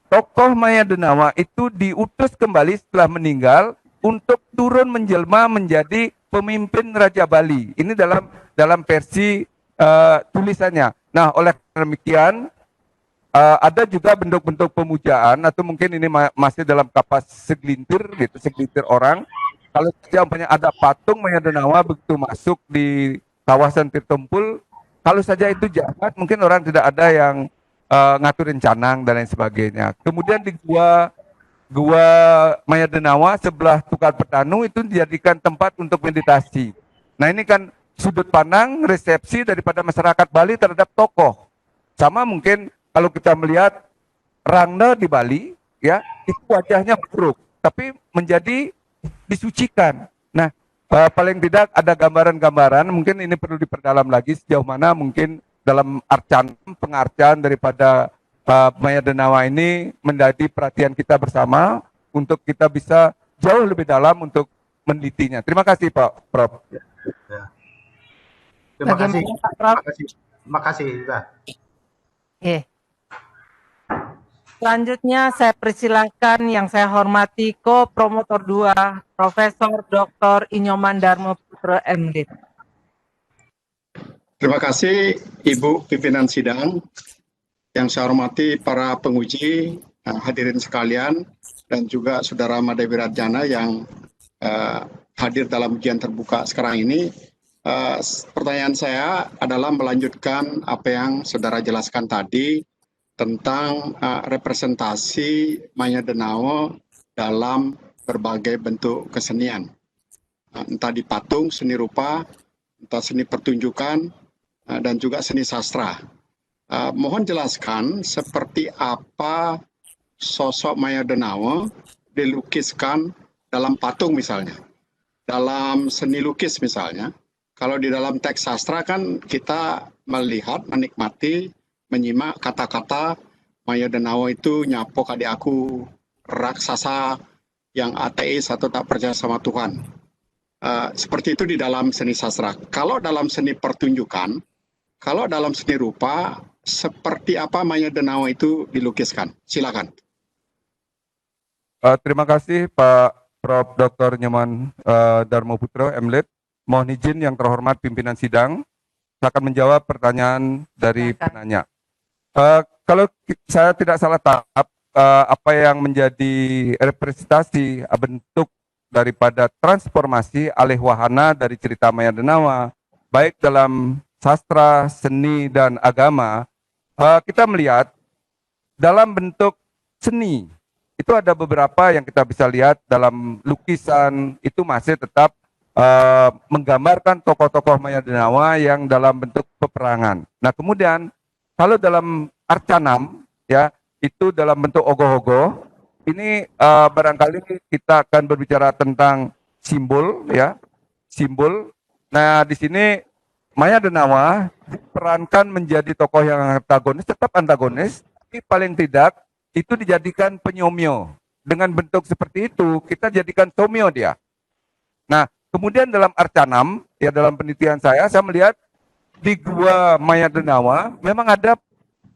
tokoh Maya Denawa itu diutus kembali setelah meninggal untuk turun menjelma menjadi pemimpin Raja Bali. Ini dalam versi tulisannya. Nah, oleh demikian ada juga bentuk-bentuk pemujaan atau mungkin ini masih dalam kapas segelintir gitu, segelintir orang. Kalau saja umpamanya ada patung Maya Denawa begitu masuk di kawasan Tirtompul, kalau saja itu jahat, mungkin orang tidak ada yang ngaturin canang dan lain sebagainya. Kemudian di Gua Maya Denawa sebelah Tukar Petanu itu dijadikan tempat untuk meditasi. Nah, ini kan sudut pandang resepsi daripada masyarakat Bali terhadap tokoh. Sama mungkin kalau kita melihat Rangda di Bali, ya itu wajahnya buruk, tapi menjadi disucikan. Nah, paling tidak ada gambaran-gambaran, mungkin ini perlu diperdalam lagi sejauh mana mungkin dalam pengarcaan daripada Maya Denawa ini menjadi perhatian kita bersama untuk kita bisa jauh lebih dalam untuk menelitinya. Terima kasih Pak Prof. Ya. Terima kasih. Pak Prof. Terima kasih juga. Oke. Selanjutnya saya persilahkan yang saya hormati ko-promotor 2 Profesor Dr. Inyoman Darmo Putra MD. Terima kasih Ibu pimpinan sidang. Yang saya hormati para penguji, hadirin sekalian, dan juga Saudara Made Wirajana yang hadir dalam ujian terbuka sekarang ini. Pertanyaan saya adalah melanjutkan apa yang Saudara jelaskan tadi tentang representasi Maya Denawa dalam berbagai bentuk kesenian. Entah di patung, seni rupa, entah seni pertunjukan, dan juga seni sastra. Mohon jelaskan seperti apa sosok Maya Denawa dilukiskan dalam patung misalnya, dalam seni lukis misalnya. Kalau di dalam teks sastra kan kita melihat, menikmati, menyimak kata-kata Maya Denawa itu nyapok adik aku, raksasa yang ateis atau tak percaya sama Tuhan. Seperti itu di dalam seni sastra. Kalau dalam seni pertunjukan, kalau dalam seni rupa, seperti apa Maya Denawa itu dilukiskan? Silakan. Terima kasih Pak Prof. Dr. Nyoman Darmo Putra, MLID. Mohon izin yang terhormat pimpinan sidang, saya akan menjawab pertanyaan dari penanya. Kalau saya tidak salah tangkap, apa yang menjadi representasi bentuk daripada transformasi alih wahana dari cerita Maya Denawa, baik dalam sastra, seni, dan agama, kita melihat dalam bentuk seni, itu ada beberapa yang kita bisa lihat dalam lukisan itu masih tetap menggambarkan tokoh-tokoh Maya Denawa yang dalam bentuk peperangan. Nah, kemudian kalau dalam Arcanam ya itu dalam bentuk ogoh-ogoh. Ini barangkali kita akan berbicara tentang simbol ya, simbol. Nah, di sini Maya Denawa diperankan menjadi tokoh yang antagonis, tetap antagonis, tapi paling tidak itu dijadikan penyomyo. Dengan bentuk seperti itu, kita jadikan somyo dia. Nah, kemudian dalam Arcanam, ya dalam penelitian saya melihat di Gua Maya Denawa memang ada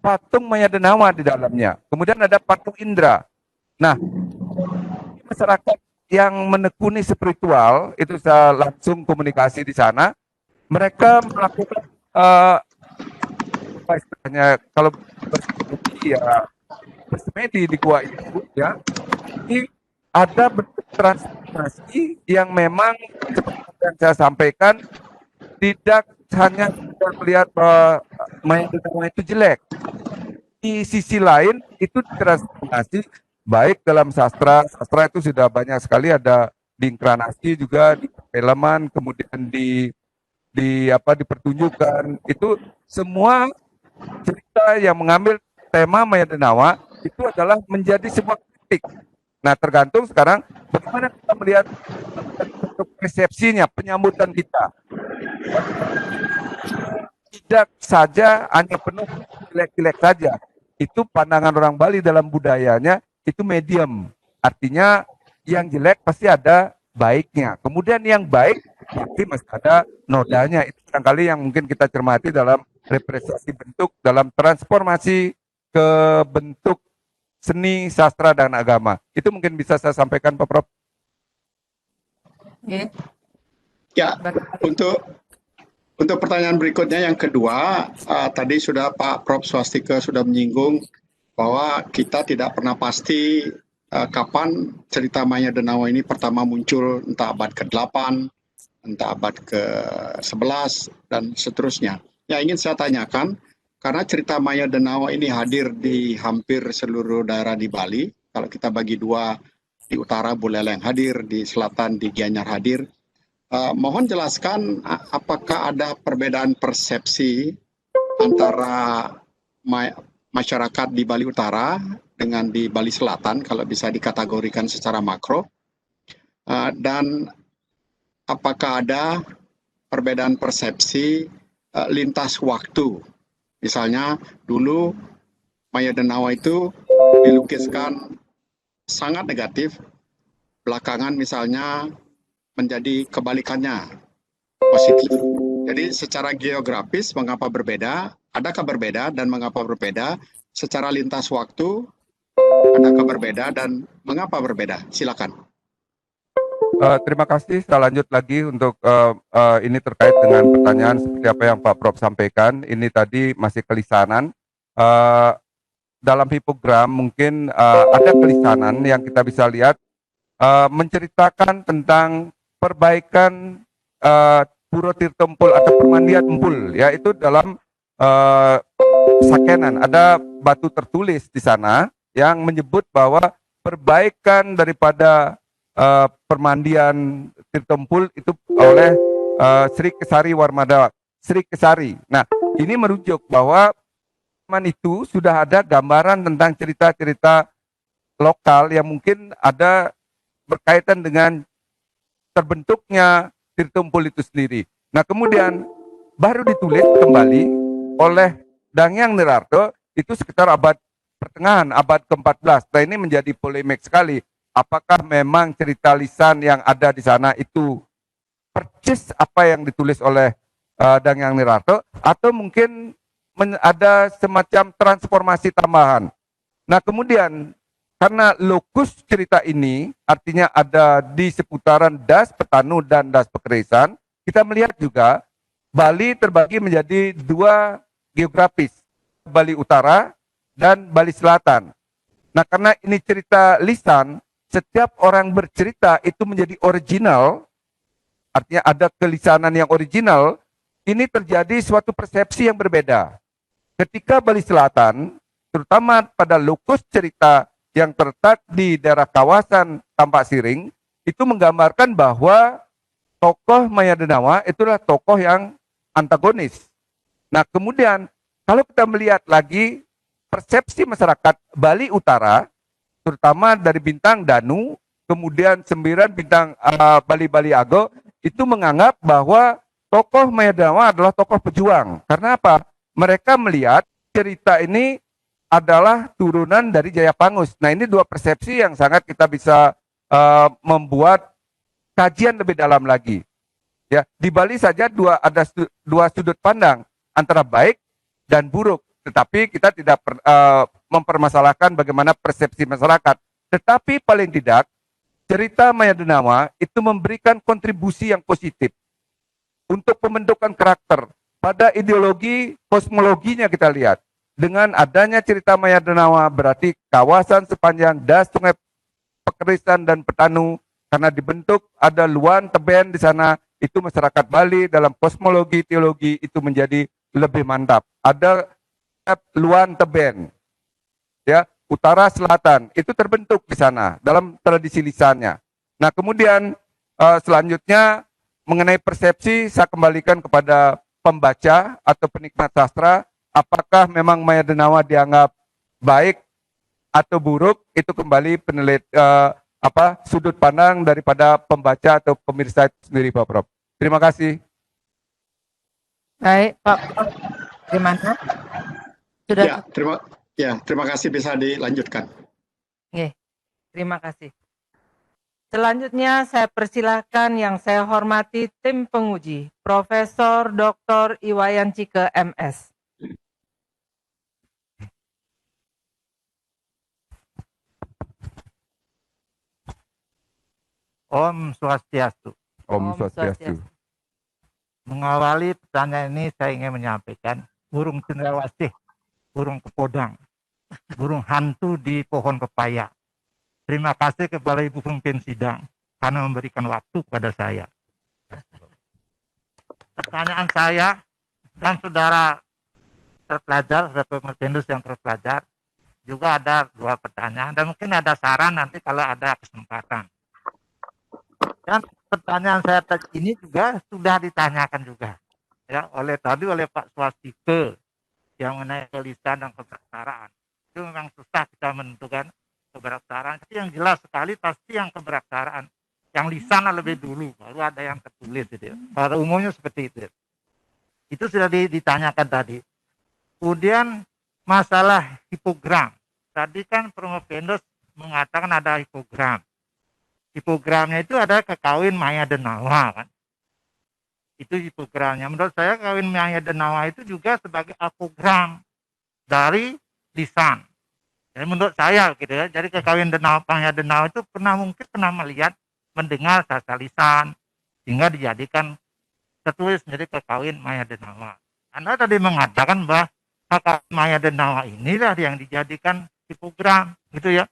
patung Maya Denawa di dalamnya. Kemudian ada patung Indra. Nah, masyarakat yang menekuni spiritual, itu saya langsung komunikasi di sana, mereka melakukan apa istilahnya, kalau ya bersemedi di gua itu ya, ini ada bentuk transformasi yang memang seperti yang saya sampaikan tidak hanya kita melihat bahwa Maya Denawa itu jelek. Di sisi lain itu transformasi baik dalam sastra itu sudah banyak sekali, ada di inkarnasi juga, di filman, kemudian di dipertunjukkan, itu semua cerita yang mengambil tema Maya Denawa itu adalah menjadi sebuah kritik. Nah, tergantung sekarang bagaimana kita melihat bentuk persepsinya, penyambutan kita. Tidak saja hanya penuh jelek-jelek saja. Itu pandangan orang Bali dalam budayanya, itu medium. Artinya yang jelek pasti ada baiknya. Kemudian yang baik pasti masih ada nodanya. Itu barangkali yang mungkin kita cermati dalam representasi bentuk, dalam transformasi ke bentuk seni, sastra, dan agama. Itu mungkin bisa saya sampaikan, Pak Prof. Ya, untuk pertanyaan berikutnya yang kedua, tadi sudah Pak Prof. Swastika sudah menyinggung bahwa kita tidak pernah pasti kapan cerita Maya Denawa ini pertama muncul, entah abad ke-8, entah abad ke-11, dan seterusnya. Yang ingin saya tanyakan, karena cerita Maya Denawa ini hadir di hampir seluruh daerah di Bali, kalau kita bagi dua, di utara Buleleng hadir, di selatan di Gianyar hadir, mohon jelaskan apakah ada perbedaan persepsi antara masyarakat di Bali Utara dengan di Bali Selatan, kalau bisa dikategorikan secara makro, dan apakah ada perbedaan persepsi lintas waktu. Misalnya dulu Maya Denawa itu dilukiskan sangat negatif, belakangan misalnya menjadi kebalikannya, positif. Jadi secara geografis mengapa berbeda, adakah berbeda dan mengapa berbeda, secara lintas waktu adakah berbeda dan mengapa berbeda? Silakan. Terima kasih. Saya lanjut lagi untuk ini terkait dengan pertanyaan seperti apa yang Pak Prof sampaikan. Ini tadi masih kelisanan. Dalam hipogram mungkin ada kelisanan yang kita bisa lihat menceritakan tentang perbaikan Puro Tirtompul atau permandian Empul, ya, itu dalam Sakenan ada batu tertulis di sana yang menyebut bahwa perbaikan daripada permandian Tirtompul itu oleh Sri Kesari Warmada, Sri Kesari. Nah, ini merujuk bahwa zaman itu sudah ada gambaran tentang cerita-cerita lokal yang mungkin ada berkaitan dengan terbentuknya Tirtompul itu sendiri. Nah, kemudian baru ditulis kembali oleh Dangyang Nirarto itu sekitar abad pertengahan, abad ke-14. Nah, ini menjadi polemik sekali. Apakah memang cerita lisan yang ada di sana itu persis apa yang ditulis oleh Dangyang Nirarto, atau mungkin ada semacam transformasi tambahan. Nah, kemudian karena lokus cerita ini artinya ada di seputaran Das Petanu dan Das Pekerisan, kita melihat juga Bali terbagi menjadi dua geografis, Bali Utara dan Bali Selatan. Nah, karena ini cerita lisan, setiap orang bercerita itu menjadi original, artinya ada kelisanan yang original, ini terjadi suatu persepsi yang berbeda. Ketika Bali Selatan, terutama pada lokus cerita yang terletak di daerah kawasan Tampak Siring itu menggambarkan bahwa tokoh Maya Denawa itulah tokoh yang antagonis. Nah, kemudian kalau kita melihat lagi persepsi masyarakat Bali Utara, terutama dari Bintang Danu, kemudian 9 Bintang Bali Ago, itu menganggap bahwa tokoh Maya Denawa adalah tokoh pejuang. Karena apa? Mereka melihat cerita ini adalah turunan dari Jayapangus. Nah, ini dua persepsi yang sangat kita bisa membuat kajian lebih dalam lagi. Ya, di Bali saja ada dua sudut pandang antara baik dan buruk. Tetapi kita tidak mempermasalahkan bagaimana persepsi masyarakat. Tetapi paling tidak cerita Maya Denawa itu memberikan kontribusi yang positif untuk pembentukan karakter. Pada ideologi kosmologinya kita lihat. Dengan adanya cerita Maya Denawa berarti kawasan sepanjang das Sungai Pekerisan dan Petanu karena dibentuk ada Luan Teben di sana, itu masyarakat Bali dalam kosmologi teologi itu menjadi lebih mantap. Ada Luan Teben, ya utara selatan itu terbentuk di sana dalam tradisi lisannya. Nah kemudian selanjutnya mengenai persepsi saya kembalikan kepada pembaca atau penikmat sastra. Apakah memang Maya Denawa dianggap baik atau buruk, itu kembali sudut pandang daripada pembaca atau pemirsa itu sendiri, Pak Prof. Terima kasih. Baik, Pak Prof. Gimana? Sudah. Terima kasih, bisa dilanjutkan. Oke, terima kasih. Selanjutnya saya persilakan yang saya hormati tim penguji, Profesor Dr. Iwayan Cike MS. Om Swastiastu. Om Swastiastu. Mengawali pertanyaan ini saya ingin menyampaikan burung cendrawasih, burung kepodang, burung hantu di pohon pepaya. Terima kasih kepada Ibu Pemimpin Sidang karena memberikan waktu kepada saya. Pertanyaan saya dan saudara terpelajar, saudara Pemimpin yang terpelajar, juga ada 2 pertanyaan dan mungkin ada saran nanti kalau ada kesempatan. Dan pertanyaan saya tadi ini juga sudah ditanyakan juga ya oleh Pak Swastike yang mengenai kelisan dan keberaktaraan. Itu memang susah kita menentukan keberaktaraan. Tapi yang jelas sekali pasti yang keberaktaraan. Yang lisan lebih dulu, baru ada yang tertulis gitu ya. Pada umumnya seperti itu. Itu sudah ditanyakan tadi. Kemudian masalah hipogram. Tadi kan Promopendos mengatakan ada hipogram. Hipogramnya itu ada kekawin Maya Denawa kan. Itu hipogramnya. Menurut saya kawin Maya Denawa itu juga sebagai apogram dari lisan. Jadi menurut saya gitu ya. Jadi kekawin Maya Denawa itu mungkin pernah melihat, mendengar bahasa lisan sehingga dijadikan tertulis menjadi kekawin Maya Denawa. Anda tadi mengatakan bahwa kekawin Maya Denawa inilah yang dijadikan hipogram gitu ya.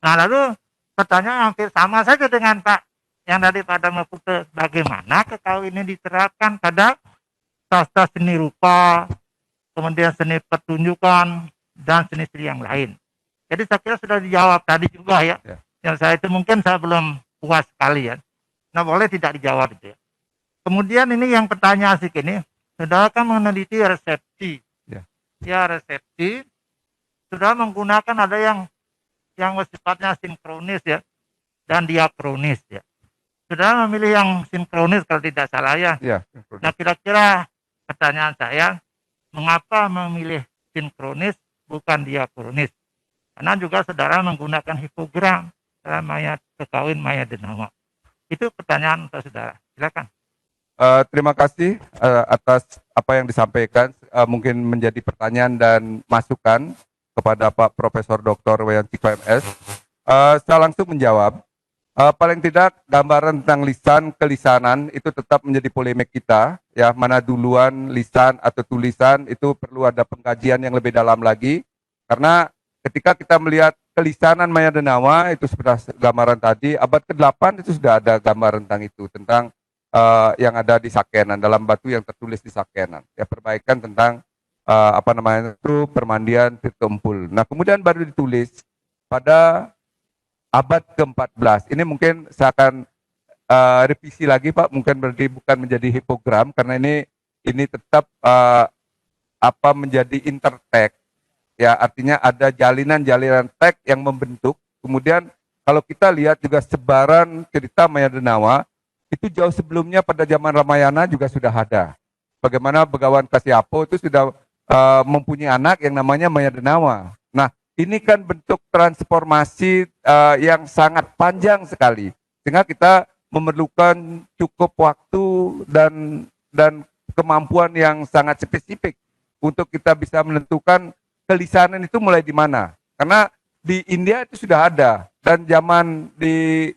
Nah lalu pertanyaan hampir sama saja dengan Pak yang tadi pada Mepute, bagaimana kekawin ini diterapkan pada sastra seni rupa, kemudian seni pertunjukan, dan seni-seni yang lain. Jadi saya kira sudah dijawab tadi juga ya. Yang saya itu mungkin saya belum puas sekali ya. Nah boleh tidak dijawab itu ya. Kemudian ini yang pertanyaan asik ini, saudara kan meneliti resepsi. Ya resepsi, sudah menggunakan ada yang sifatnya sinkronis ya dan diakronis ya. Sudah memilih yang sinkronis kalau tidak salah ya. Nah kira-kira pertanyaan saya, mengapa memilih sinkronis bukan diakronis? Karena juga saudara menggunakan hipogram dalam kekawin Maya Denawa. Itu pertanyaan untuk saudara. Silakan. Terima kasih atas apa yang disampaikan. Mungkin menjadi pertanyaan dan masukan kepada Pak Profesor Dr. Iwayan Cike MS. Saya langsung menjawab. Paling tidak gambaran tentang lisan, kelisanan itu tetap menjadi polemik kita. Ya, mana duluan lisan atau tulisan itu perlu ada pengkajian yang lebih dalam lagi. Karena ketika kita melihat kelisanan Maya Denawa itu seperti gambaran tadi, abad ke-8 itu sudah ada gambaran tentang itu, tentang yang ada di Sakenan, dalam batu yang tertulis di Sakenan. Ya, perbaikan tentang permandian Tirta Empul. Nah, kemudian baru ditulis pada abad ke-14. Ini mungkin saya akan revisi lagi Pak, mungkin berarti bukan menjadi hipogram karena ini tetap menjadi intertek. Ya, artinya ada jalinan-jalinan teks yang membentuk. Kemudian kalau kita lihat juga sebaran cerita Maya Denawa, itu jauh sebelumnya pada zaman Ramayana juga sudah ada. Bagaimana Begawan Kasyapo itu sudah mempunyai anak yang namanya Maya Denawa. Nah, ini kan bentuk transformasi yang sangat panjang sekali. Sehingga kita memerlukan cukup waktu dan kemampuan yang sangat spesifik untuk kita bisa menentukan kelisanan itu mulai di mana. Karena di India itu sudah ada dan zaman di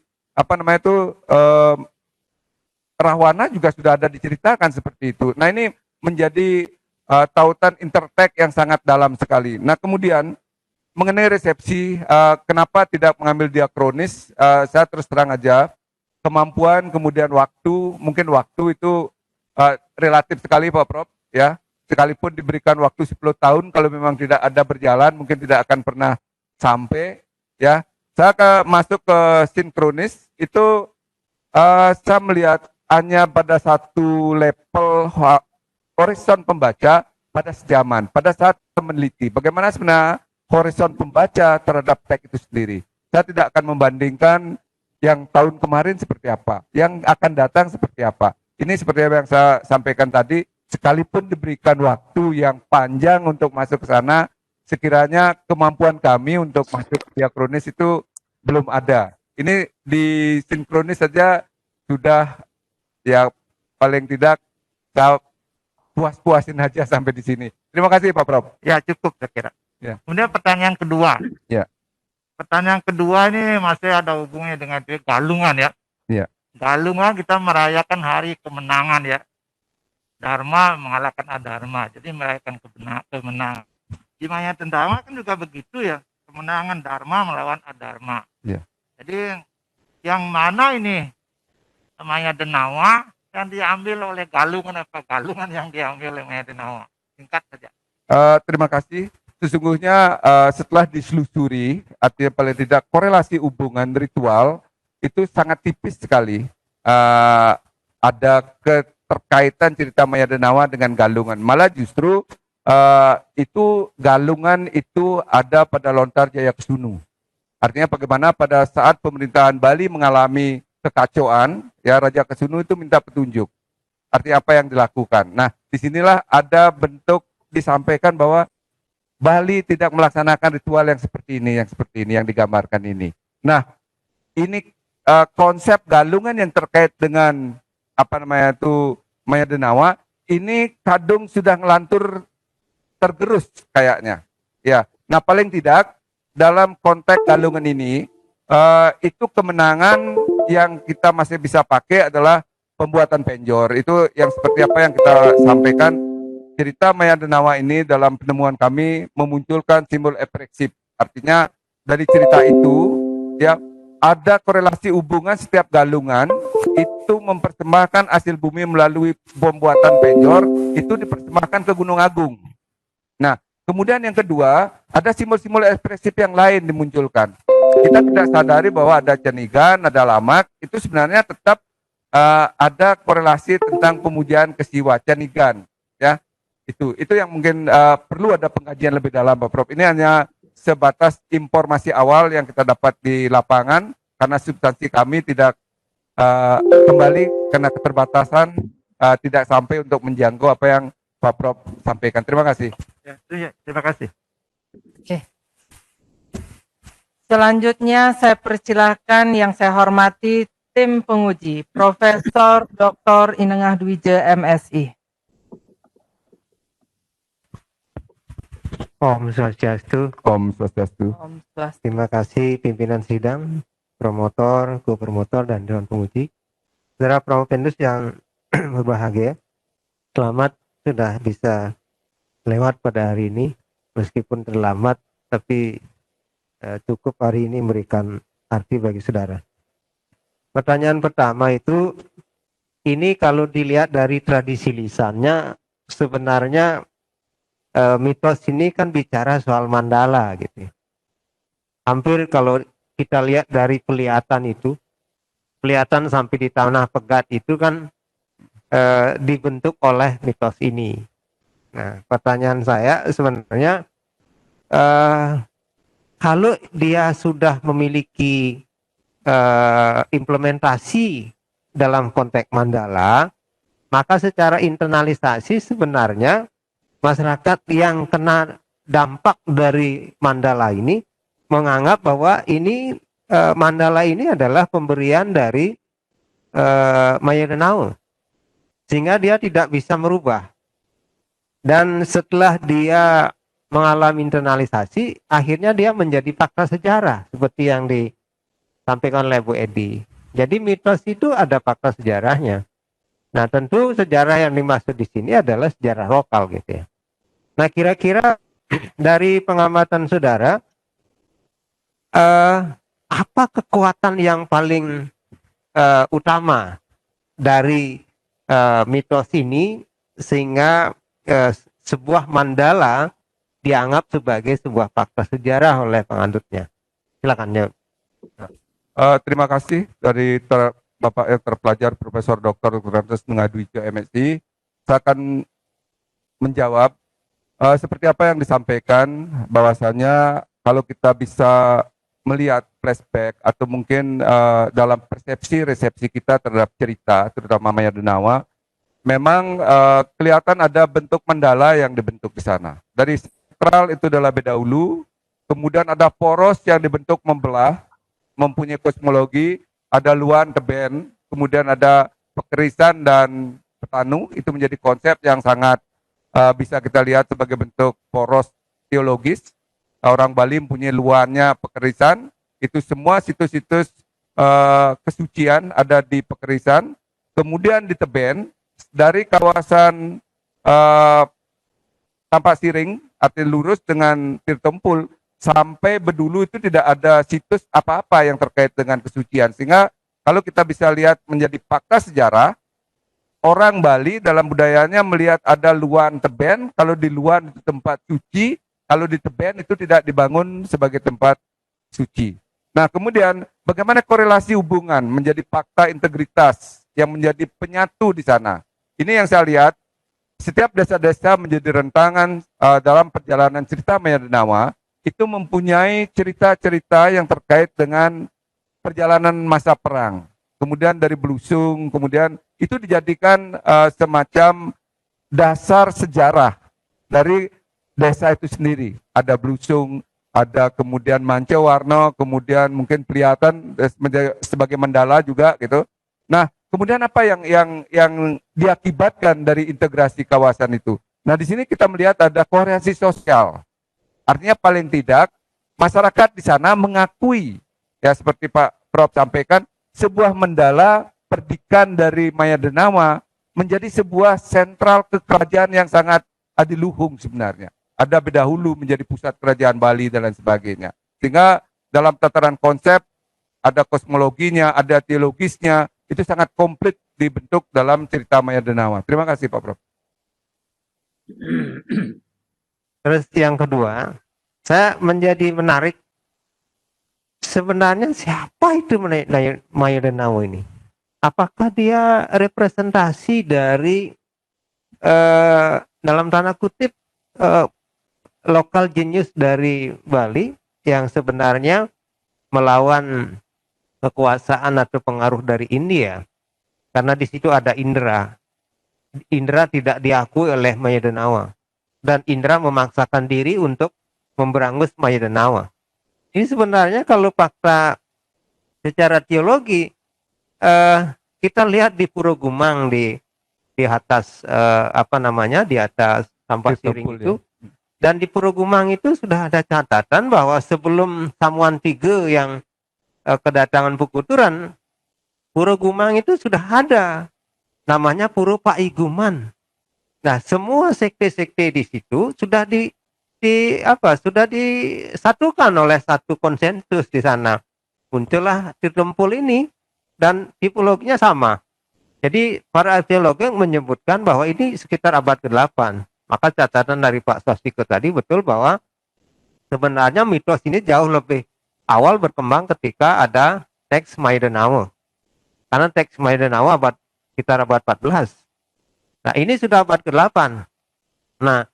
Rahwana juga sudah ada diceritakan seperti itu. Nah, ini menjadi tautan intertek yang sangat dalam sekali. Nah, kemudian mengenai resepsi, kenapa tidak mengambil diakronis? Saya terus terang aja, kemampuan kemudian waktu, mungkin waktu itu relatif sekali Pak Prof, ya. Sekalipun diberikan waktu 10 tahun, kalau memang tidak ada berjalan, mungkin tidak akan pernah sampai, ya. Saya masuk ke sinkronis, itu saya melihat hanya pada satu level horizon pembaca pada sejaman, pada saat meneliti. Bagaimana sebenarnya horizon pembaca terhadap teks itu sendiri. Saya tidak akan membandingkan yang tahun kemarin seperti apa, yang akan datang seperti apa. Ini seperti apa yang saya sampaikan tadi, sekalipun diberikan waktu yang panjang untuk masuk ke sana, sekiranya kemampuan kami untuk masuk ke diakronis itu belum ada. Ini di sinkronis saja sudah ya paling tidak saya puas-puasin aja sampai di sini. Terima kasih Pak Prof. Ya cukup saya kira. Ya. Kemudian pertanyaan kedua. Ya. Pertanyaan kedua ini masih ada hubungannya dengan Galungan ya. Ya. Galungan kita merayakan hari kemenangan ya. Dharma mengalahkan adharma, jadi merayakan kemenangan. Di Maya Denawa kan juga begitu ya, kemenangan dharma melawan adharma. Ya. Jadi yang mana ini Maya Denawa yang diambil oleh Galungan, apa Galungan yang diambil oleh Maya Denawa? Singkat saja. Terima kasih. Sesungguhnya setelah diselusuri, artinya paling tidak korelasi hubungan ritual itu sangat tipis sekali. Ada keterkaitan cerita Maya Denawa dengan Galungan. Malah justru itu Galungan itu ada pada lontar Jayakesunu. Artinya bagaimana pada saat pemerintahan Bali mengalami kekacauan, ya Raja Kesunu itu minta petunjuk. Artinya apa yang dilakukan. Nah, disinilah ada bentuk disampaikan bahwa Bali tidak melaksanakan ritual yang seperti ini, yang digambarkan ini. Nah, ini konsep Galungan yang terkait dengan Maya Denawa, ini kadung sudah ngelantur tergerus kayaknya. Ya, nah paling tidak dalam konteks Galungan ini itu kemenangan yang kita masih bisa pakai adalah pembuatan penjor. Itu yang seperti apa yang kita sampaikan. Cerita Maya Denawa ini dalam penemuan kami memunculkan simbol epreksip. Artinya dari cerita itu ya ada korelasi hubungan setiap galungan itu mempersembahkan hasil bumi melalui pembuatan penjor itu dipersembahkan ke Gunung Agung. Nah, kemudian yang kedua ada simbol-simbol ekspresif yang lain dimunculkan. Kita tidak sadari bahwa ada cenigan, ada lamak, itu sebenarnya tetap ada korelasi tentang pemujaan ke siwa cenigan, ya. Itu yang mungkin perlu ada pengkajian lebih dalam Pak Prof. Ini hanya sebatas informasi awal yang kita dapat di lapangan karena substansi kami tidak kembali karena keterbatasan tidak sampai untuk menjangkau apa yang Pak Prof sampaikan. Terima kasih. Ya, terima kasih. Oke. Selanjutnya saya persilahkan yang saya hormati tim penguji, Profesor Dr. Inengah Dwije MSI. Om Swastiastu. Om Swastiastu. Om Swastiastu. Terima kasih pimpinan sidang, promotor, co-promotor, dan dewan penguji. Saudara Provendus yang berbahagia, selamat sudah bisa lewat pada hari ini, meskipun terlambat, tapi cukup hari ini memberikan arti bagi saudara. Pertanyaan pertama itu, ini kalau dilihat dari tradisi lisannya, sebenarnya mitos ini kan bicara soal mandala gitu. hampir kalau kita lihat dari pelihatan sampai di tanah pegat itu kan dibentuk oleh mitos ini. Nah, pertanyaan saya sebenarnya kalau dia sudah memiliki implementasi dalam konteks mandala, maka secara internalisasi sebenarnya masyarakat yang kena dampak dari mandala ini menganggap bahwa ini mandala ini adalah pemberian dari Maya Denau, sehingga dia tidak bisa merubah. Dan setelah dia mengalami internalisasi, akhirnya dia menjadi fakta sejarah seperti yang disampaikan oleh Bu Edi. Jadi mitos itu ada fakta sejarahnya. Nah, tentu sejarah yang dimaksud di sini adalah sejarah lokal gitu ya. Nah, kira-kira dari pengamatan saudara, apa kekuatan yang paling utama dari mitos ini sehingga sebuah mandala dianggap sebagai sebuah fakta sejarah oleh penganutnya? Silakan jawab. Terima kasih dari Bapak yang terpelajar Profesor Dr. Rantes Mengaduijo MSI. Saya akan menjawab seperti apa yang disampaikan, bahwasanya kalau kita bisa melihat flashback atau mungkin dalam persepsi resepsi kita terhadap cerita, terutama Maya Denawa, memang kelihatan ada bentuk mandala yang dibentuk di sana. Dari sentral itu adalah bedahulu, kemudian ada poros yang dibentuk membelah, mempunyai kosmologi, ada luan teben, kemudian ada pekerisan dan petanu, itu menjadi konsep yang sangat bisa kita lihat sebagai bentuk poros teologis. Orang Bali mempunyai luannya pekerisan, itu semua situs-situs kesucian ada di pekerisan, kemudian di teben, dari kawasan Tampak Siring, arti lurus dengan Tirtompul, sampai Bedulu itu tidak ada situs apa-apa yang terkait dengan kesucian. Sehingga kalau kita bisa lihat menjadi fakta sejarah, orang Bali dalam budayanya melihat ada luan teben, kalau di luan itu tempat suci, kalau di teben itu tidak dibangun sebagai tempat suci. Nah, kemudian bagaimana korelasi hubungan menjadi fakta integritas yang menjadi penyatu di sana. Ini yang saya lihat, setiap desa-desa menjadi rentangan dalam perjalanan cerita Maya Denawa, itu mempunyai cerita-cerita yang terkait dengan perjalanan masa perang. Kemudian dari Belusung, kemudian itu dijadikan semacam dasar sejarah dari desa itu sendiri. Ada Belusung, ada kemudian Mancewarno, kemudian mungkin Pelihatan sebagai mandala juga gitu. Nah, kemudian apa yang diakibatkan dari integrasi kawasan itu? Nah, di sini kita melihat ada koreksi sosial. Artinya paling tidak masyarakat di sana mengakui, ya seperti Pak Prof sampaikan, sebuah mandala perdikan dari Maya Denawa menjadi sebuah sentral kekerajaan yang sangat adiluhung sebenarnya. Ada Bedahulu menjadi pusat kerajaan Bali dan lain sebagainya. Sehingga dalam tataran konsep ada kosmologinya, ada teologisnya, itu sangat komplit dibentuk dalam cerita Maya Denawa. Terima kasih Pak Prof. Terus yang kedua, saya menjadi menarik, sebenarnya siapa itu Maya Denawa ini? Apakah dia representasi dari dalam tanda kutip lokal genius dari Bali yang sebenarnya melawan kekuasaan atau pengaruh dari India? Karena di situ ada Indra. Indra tidak diakui oleh Maya Denawa. Dan Indra memaksakan diri untuk memberangus Maya Denawa. Ini sebenarnya kalau fakta secara teologi, kita lihat di Puro Gumang di atas di atas Tampak Siring itu. Dan di Puro Gumang itu sudah ada catatan bahwa sebelum Samuan Tige yang kedatangan Pukuturan, Puro Gumang itu sudah ada namanya Puro Pak Iguman. Nah, semua sekte-sekte di situ sudah sudah disatukan oleh satu konsensus di sana. Muncullah Tirtompul ini dan tipologinya sama. Jadi para arkeolog menyebutkan bahwa ini sekitar abad ke-8. Maka catatan dari Pak Swastiko tadi betul bahwa sebenarnya mitos ini jauh lebih awal berkembang ketika ada teks Maidenauer. Karena teks Maidenauer sekitar abad 14. Nah, ini sudah abad ke-8. Nah,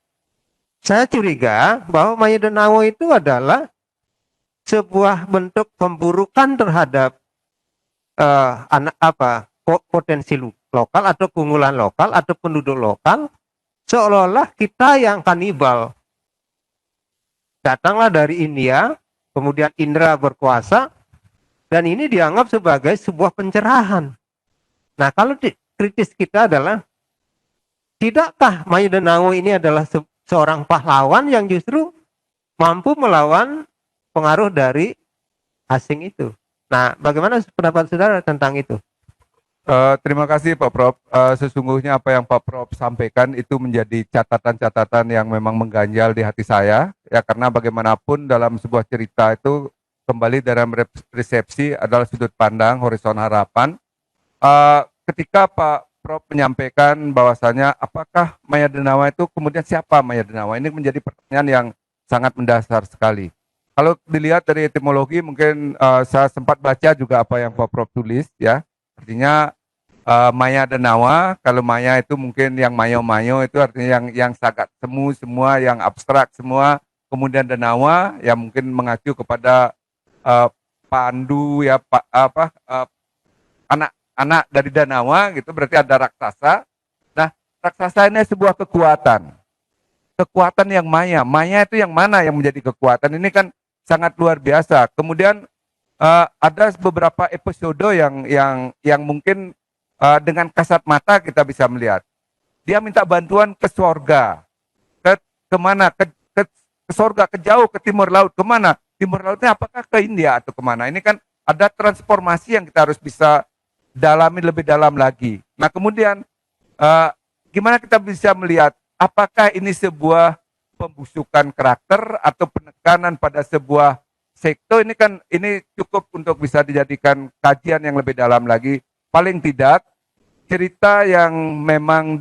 saya curiga bahwa Maidenauer itu adalah sebuah bentuk pemburukan terhadap potensi lokal atau keunggulan lokal atau penduduk lokal, seolah-olah kita yang kanibal. Datanglah dari India, kemudian Indra berkuasa, dan ini dianggap sebagai sebuah pencerahan. Nah, kalau kritis kita adalah, tidakkah Maidenauer ini adalah seorang pahlawan yang justru mampu melawan pengaruh dari asing itu? Nah, bagaimana pendapat saudara tentang itu? Terima kasih Pak Prof. Sesungguhnya apa yang Pak Prof sampaikan itu menjadi catatan-catatan yang memang mengganjal di hati saya, ya, karena bagaimanapun dalam sebuah cerita itu kembali dalam resepsi adalah sudut pandang, horizon harapan. Ketika Pak Prof menyampaikan bahwasanya apakah Maidenauer itu kemudian siapa Maidenauer, ini menjadi pertanyaan yang sangat mendasar sekali. Kalau dilihat dari etimologi, mungkin saya sempat baca juga apa yang Pak Prof tulis, ya. Artinya Maidenauer, kalau Maya itu mungkin yang mayo-mayo itu artinya yang sangat semu semua, yang abstrak semua. Kemudian Denawa yang mungkin mengacu kepada pandu, ya, anak-anak dari Danawa gitu, berarti ada raksasa. Nah, raksasa ini sebuah kekuatan. Kekuatan yang maya. Maya itu yang mana yang menjadi kekuatan? Ini kan sangat luar biasa. Kemudian ada beberapa episode yang mungkin dengan kasat mata kita bisa melihat. Dia minta bantuan ke sorga. Kemana? Ke sorga, ke jauh, ke timur laut. Kemana? Timur lautnya apakah ke India atau kemana? Ini kan ada transformasi yang kita harus bisa dalami lebih dalam lagi. Nah, kemudian gimana kita bisa melihat apakah ini sebuah pembusukan karakter atau penekanan pada sebuah sektor? Ini cukup untuk bisa dijadikan kajian yang lebih dalam lagi. Paling tidak cerita yang memang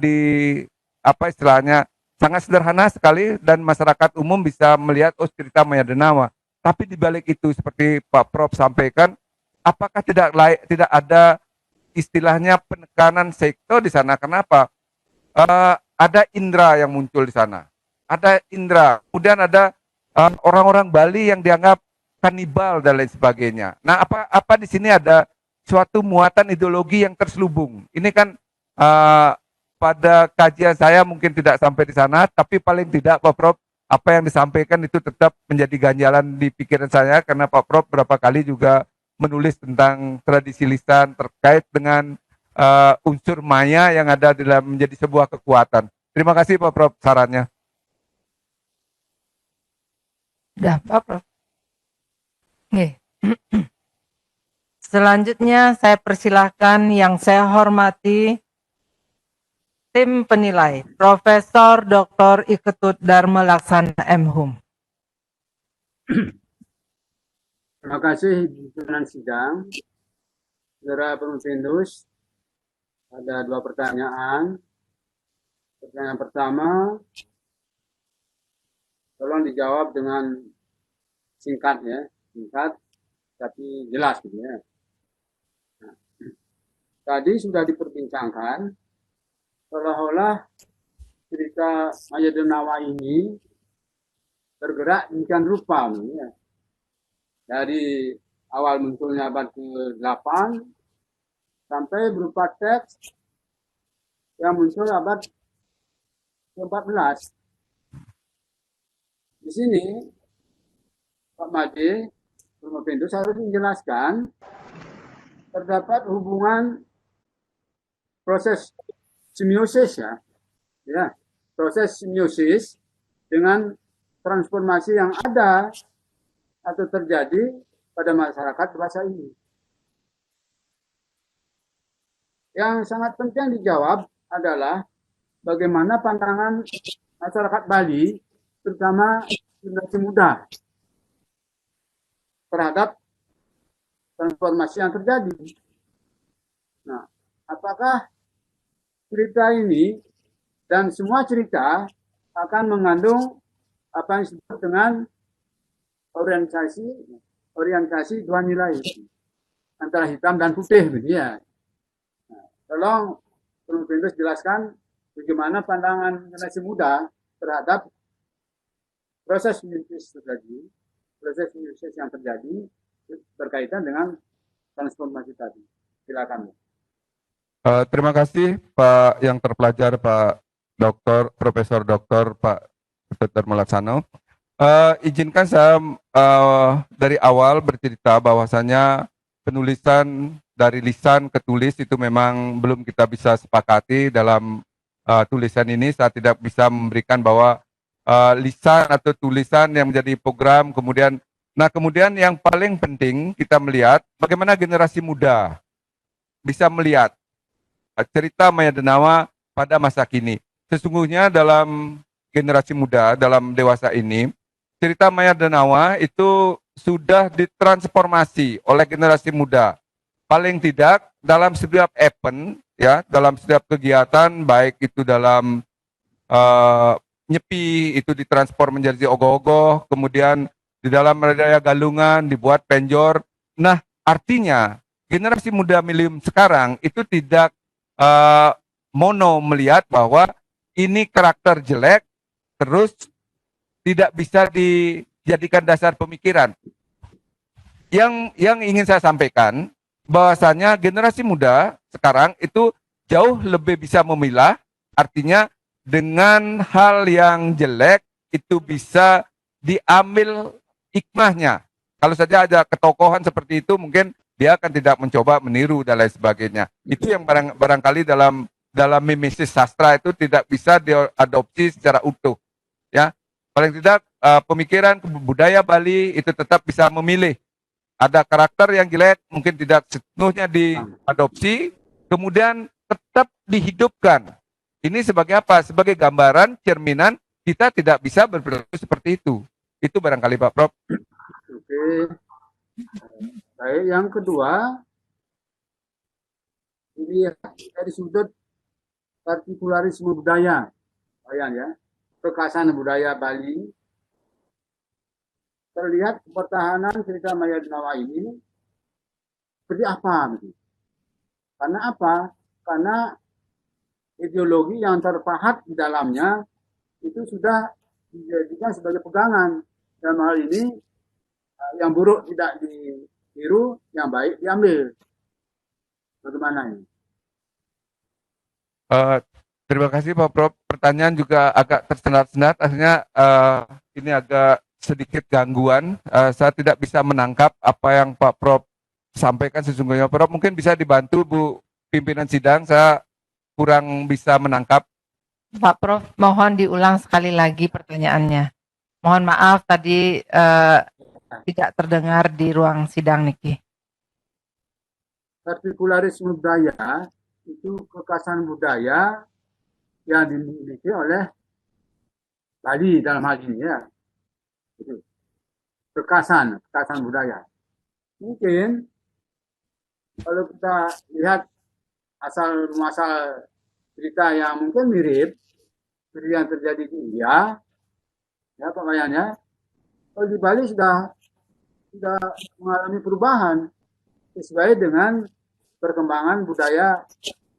istilahnya sangat sederhana sekali dan masyarakat umum bisa melihat cerita Maidenauer. Tapi di balik itu seperti Pak Prof sampaikan, apakah tidak ada istilahnya penekanan sektor di sana? Kenapa? Ada indera yang muncul di sana. Ada indera. Kemudian ada orang-orang Bali yang dianggap kanibal dan lain sebagainya. Nah, apa di sini ada suatu muatan ideologi yang terselubung. Ini kan pada kajian saya mungkin tidak sampai di sana, tapi paling tidak Pak Prof, apa yang disampaikan itu tetap menjadi ganjalan di pikiran saya, karena Pak Prof berapa kali juga menulis tentang tradisi lisan terkait dengan unsur maya yang ada dalam menjadi sebuah kekuatan. Terima kasih Pak Prof sarannya. Dah, Pak Prof. Oke. Selanjutnya saya persilahkan yang saya hormati tim penilai, Profesor Dr. Iketut Dharma Laksana M.Hum. Terima kasih pimpinan sidang. Saudara Pemimpinus, ada 2 pertanyaan. Pertanyaan pertama, tolong dijawab dengan singkat ya, singkat tapi jelas gitu ya. Nah, tadi sudah diperbincangkan seolah-olah cerita Maidenauer ini bergerak demikian rupa ya. Dari awal munculnya abad ke-8 sampai berupa teks yang muncul abad ke-14. Di sini Pak Made Pemimpinus harus menjelaskan terdapat hubungan proses semiosis ya, proses semiosis dengan transformasi yang ada atau terjadi pada masyarakat bahasa ini. Yang sangat penting dijawab adalah bagaimana pandangan masyarakat Bali, terutama generasi muda, terhadap transformasi yang terjadi. Nah, apakah cerita ini dan semua cerita akan mengandung apa yang disebut dengan orientasi orientasi dua nilai antara hitam dan putih gitu ya. Nah, tolong Prof. Fendus jelaskan bagaimana pandangan generasi muda terhadap proses mintis yang terjadi berkaitan dengan transformasi tadi. Silakan. Terima kasih Pak yang terpelajar, Pak Doktor, Profesor Doktor, Pak Dr. Melaksano. Izinkan saya dari awal bercerita bahwasanya penulisan dari lisan ke tulis itu memang belum kita bisa sepakati dalam tulisan ini. Saya tidak bisa memberikan bahwa lisan atau tulisan yang menjadi program kemudian. Nah kemudian yang paling penting kita melihat bagaimana generasi muda bisa melihat cerita Maya Denawa pada masa kini. Sesungguhnya dalam generasi muda, dalam dewasa ini, cerita Maya Denawa itu sudah ditransformasi oleh generasi muda. Paling tidak dalam setiap event, ya, dalam setiap kegiatan, baik itu dalam nyepi itu ditransform menjadi ogoh-ogoh, kemudian di dalam raya galungan dibuat penjor. Nah, artinya generasi muda milenium sekarang itu tidak mono melihat bahwa ini karakter jelek, terus tidak bisa dijadikan dasar pemikiran. Yang ingin saya sampaikan, bahwasanya generasi muda sekarang itu jauh lebih bisa memilah, artinya dengan hal yang jelek itu bisa diambil hikmahnya. Kalau saja ada ketokohan seperti itu, mungkin dia akan tidak mencoba meniru dan lain sebagainya. Itu yang barangkali dalam mimesis sastra itu tidak bisa diadopsi secara utuh. Ya, paling tidak pemikiran budaya Bali itu tetap bisa memilih. Ada karakter yang jelek mungkin tidak sepenuhnya diadopsi, kemudian tetap dihidupkan. Ini sebagai apa? Sebagai gambaran, cerminan kita tidak bisa berperilaku seperti itu. Itu barangkali Pak Prof. Oke. Baik, yang kedua, ini dari sudut partikularisme budaya, ya, kekhasan budaya Bali, terlihat pertahanan cerita Maya Denawa ini seperti apa? Karena apa? Karena ideologi yang terpahat di dalamnya itu sudah dijadikan sebagai pegangan. Dalam hal ini, yang buruk tidak ditiru, yang baik diambil. Bagaimana ini? Terima kasih Pak Prof. Pertanyaan juga agak tersendat-sendat, akhirnya ini agak sedikit gangguan. Saya tidak bisa menangkap apa yang Pak Prof sampaikan sesungguhnya. Prof mungkin bisa dibantu Bu pimpinan sidang, saya kurang bisa menangkap. Pak Prof, mohon diulang sekali lagi pertanyaannya. Mohon maaf tadi tidak terdengar di ruang sidang Niki. Partikularisme budaya itu kekhasan budaya yang dimiliki oleh Bali dalam hal ini ya. Itu. Kekhasan budaya. Mungkin kalau kita lihat asal muasal cerita yang mungkin mirip seperti yang terjadi di India, ya pakaiannya, kalau di Bali sudah mengalami perubahan sesuai dengan perkembangan budaya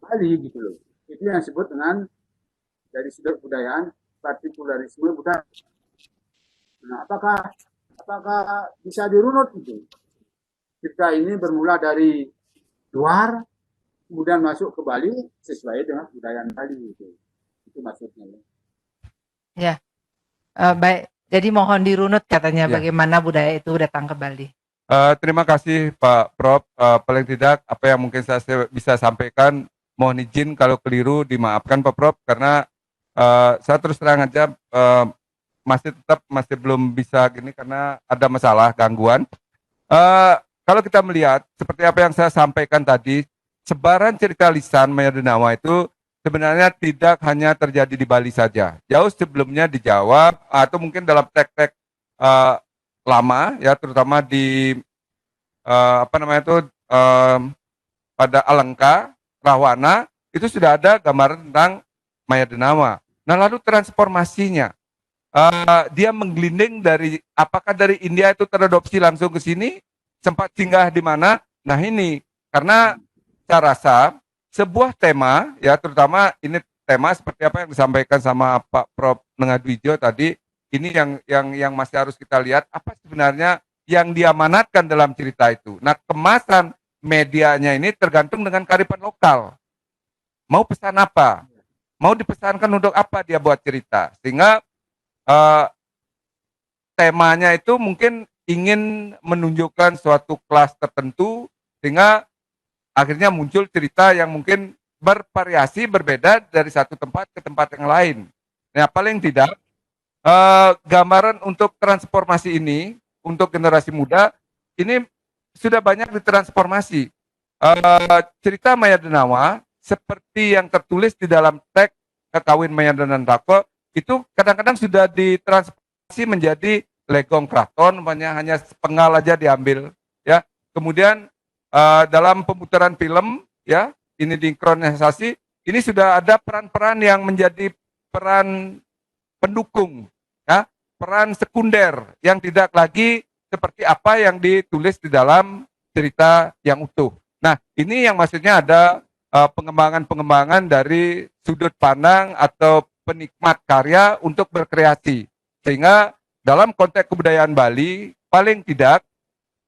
Bali gitu loh. Itu yang disebut dengan dari sudut budayaan partikularisme budaya. Nah, apakah bisa dirunut itu? Cerita ini bermula dari luar, kemudian masuk ke Bali sesuai dengan budaya Bali itu. Itu maksudnya. Ya, baik. Jadi mohon dirunut katanya Ya. bagaimana budaya itu datang ke Bali. Terima kasih Pak Prof. Paling tidak apa yang mungkin saya bisa sampaikan, mohon izin kalau keliru dimaafkan Pak Prof. Karena saya terus terang aja masih belum bisa gini karena ada masalah gangguan. Kalau kita melihat seperti apa yang saya sampaikan tadi, sebaran cerita lisan Maya Denawa itu sebenarnya tidak hanya terjadi di Bali saja. Jauh sebelumnya di Jawa atau mungkin dalam teks-teks lama ya, terutama di pada Alengka, Rahwana itu sudah ada gambaran tentang Maya Denawa. Nah lalu transformasinya dia menggelinding dari apakah dari India itu teradopsi langsung ke sini, sempat singgah di mana. Nah ini karena saya rasa sebuah tema ya, terutama ini tema seperti apa yang disampaikan sama Pak Prof. Nengadwijo tadi, ini yang masih harus kita lihat apa sebenarnya yang diamanatkan dalam cerita itu. Nah, kemasan medianya ini tergantung dengan kearifan lokal. Mau pesan apa? Mau dipesankan untuk apa dia buat cerita? Sehingga temanya itu mungkin ingin menunjukkan suatu kelas tertentu, sehingga akhirnya muncul cerita yang mungkin bervariasi, berbeda dari satu tempat ke tempat yang lain. Nah, paling tidak gambaran untuk transformasi ini untuk generasi muda ini sudah banyak ditransformasi. Cerita Maya Denawa seperti yang tertulis di dalam teks Kekawin Maya dan Rako itu kadang-kadang sudah ditransformasi menjadi legong kraton, hanya sepenggal aja diambil, ya. Kemudian dalam pemutaran film, ya, ini diinkronisasi, ini sudah ada peran-peran yang menjadi peran pendukung, ya, peran sekunder yang tidak lagi seperti apa yang ditulis di dalam cerita yang utuh. Nah, ini yang maksudnya ada pengembangan-pengembangan dari sudut pandang atau penikmat karya untuk berkreasi. Sehingga dalam konteks kebudayaan Bali, paling tidak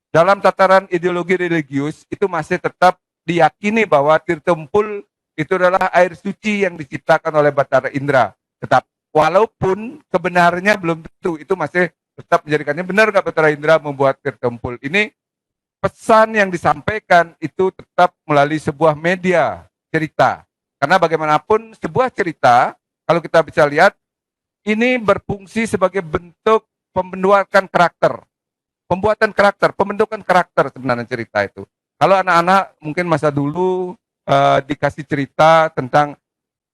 dalam tataran ideologi religius itu masih tetap diyakini bahwa Tirta Empul itu adalah air suci yang diciptakan oleh Bathara Indra. Tetap walaupun kebenarannya belum tentu, itu masih tetap menjadikannya benar nggak Bathara Indra membuat Tirta Empul. Ini pesan yang disampaikan itu tetap melalui sebuah media cerita. Karena bagaimanapun sebuah cerita, kalau kita bisa lihat, ini berfungsi sebagai bentuk pembentukan karakter. Pembuatan karakter, pembentukan karakter sebenarnya cerita itu. Kalau anak-anak mungkin masa dulu dikasih cerita tentang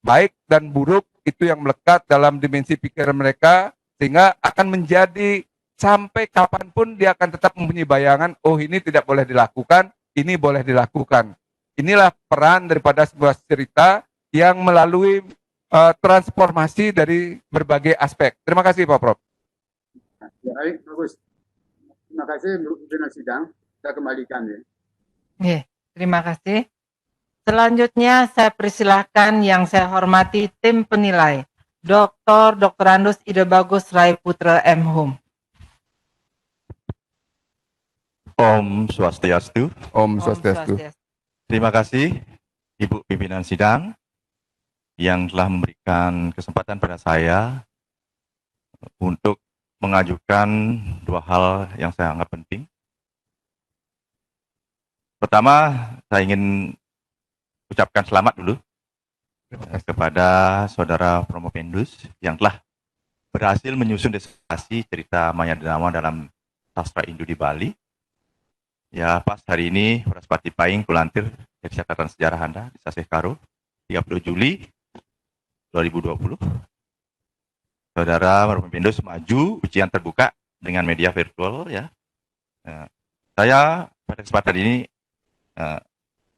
baik dan buruk, itu yang melekat dalam dimensi pikiran mereka, sehingga akan menjadi sampai kapanpun dia akan tetap mempunyai bayangan, oh ini tidak boleh dilakukan, ini boleh dilakukan. Inilah peran daripada sebuah cerita yang melalui transformasi dari berbagai aspek. Terima kasih Pak Prof. Baik, bagus. Terima kasih Bu Pimpinan Sidang. Saya kembalikan ya. Terima kasih. Selanjutnya saya persilahkan yang saya hormati tim penilai, Dr. Andus Ide Bagus Rai Putra M. Hum. Om Swastiastu. Om Swastiastu. Terima kasih Ibu Pimpinan Sidang yang telah memberikan kesempatan pada saya untuk mengajukan dua hal yang saya anggap penting. Pertama, saya ingin ucapkan selamat dulu kepada Saudara Promopendus yang telah berhasil menyusun disertasi cerita Maya Denawa dalam sastra Indo di Bali. Ya, pas hari ini Praspati Paing kulantir dari catatan sejarah Anda di Sasih Karo 30 Juli 2020. Saudara Promopendus maju ujian terbuka dengan media virtual ya. Saya pada kesempatan ini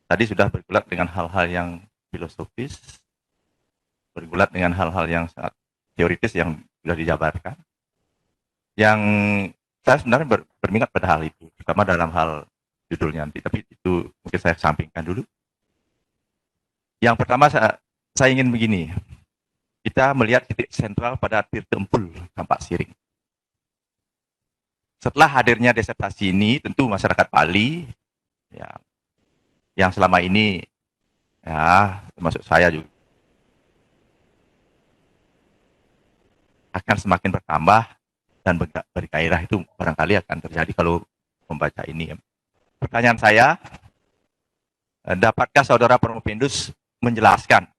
tadi sudah bergulat dengan hal-hal yang filosofis, bergulat dengan hal-hal yang sangat teoritis yang sudah dijabarkan. Yang saya sebenarnya berminat pada hal itu, terutama dalam hal judulnya nanti, tapi itu mungkin saya sampingkan dulu. Yang pertama saya ingin begini, kita melihat titik sentral pada Tirta Empul Kampak Siring. Setelah hadirnya disertasi ini, tentu masyarakat Bali, ya, yang selama ini, ya, termasuk saya juga, akan semakin bertambah dan bergairah itu barangkali akan terjadi kalau membaca ini. Pertanyaan saya, dapatkah Saudara Promopendus menjelaskan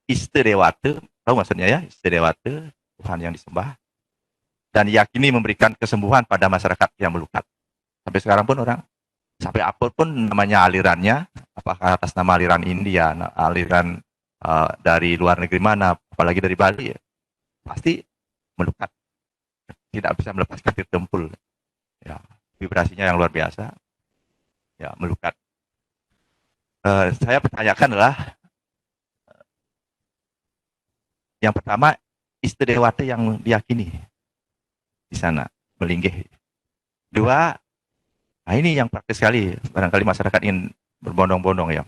Istidewata, tahu maksudnya ya, Istidewata, Tuhan yang disembah, dan diyakini memberikan kesembuhan pada masyarakat yang melukat. Sampai sekarang pun orang, sampai apapun namanya alirannya, apakah atas nama aliran India, aliran dari luar negeri mana, apalagi dari Bali, ya, pasti melukat. Tidak bisa melepaskan Tirta Empul. Ya, vibrasinya yang luar biasa. Ya, melukat. Saya pertanyakan adalah yang pertama, Istidewata yang diyakini di sana, melinggih. Dua, nah ini yang praktis sekali, barangkali masyarakat ingin berbondong-bondong ya.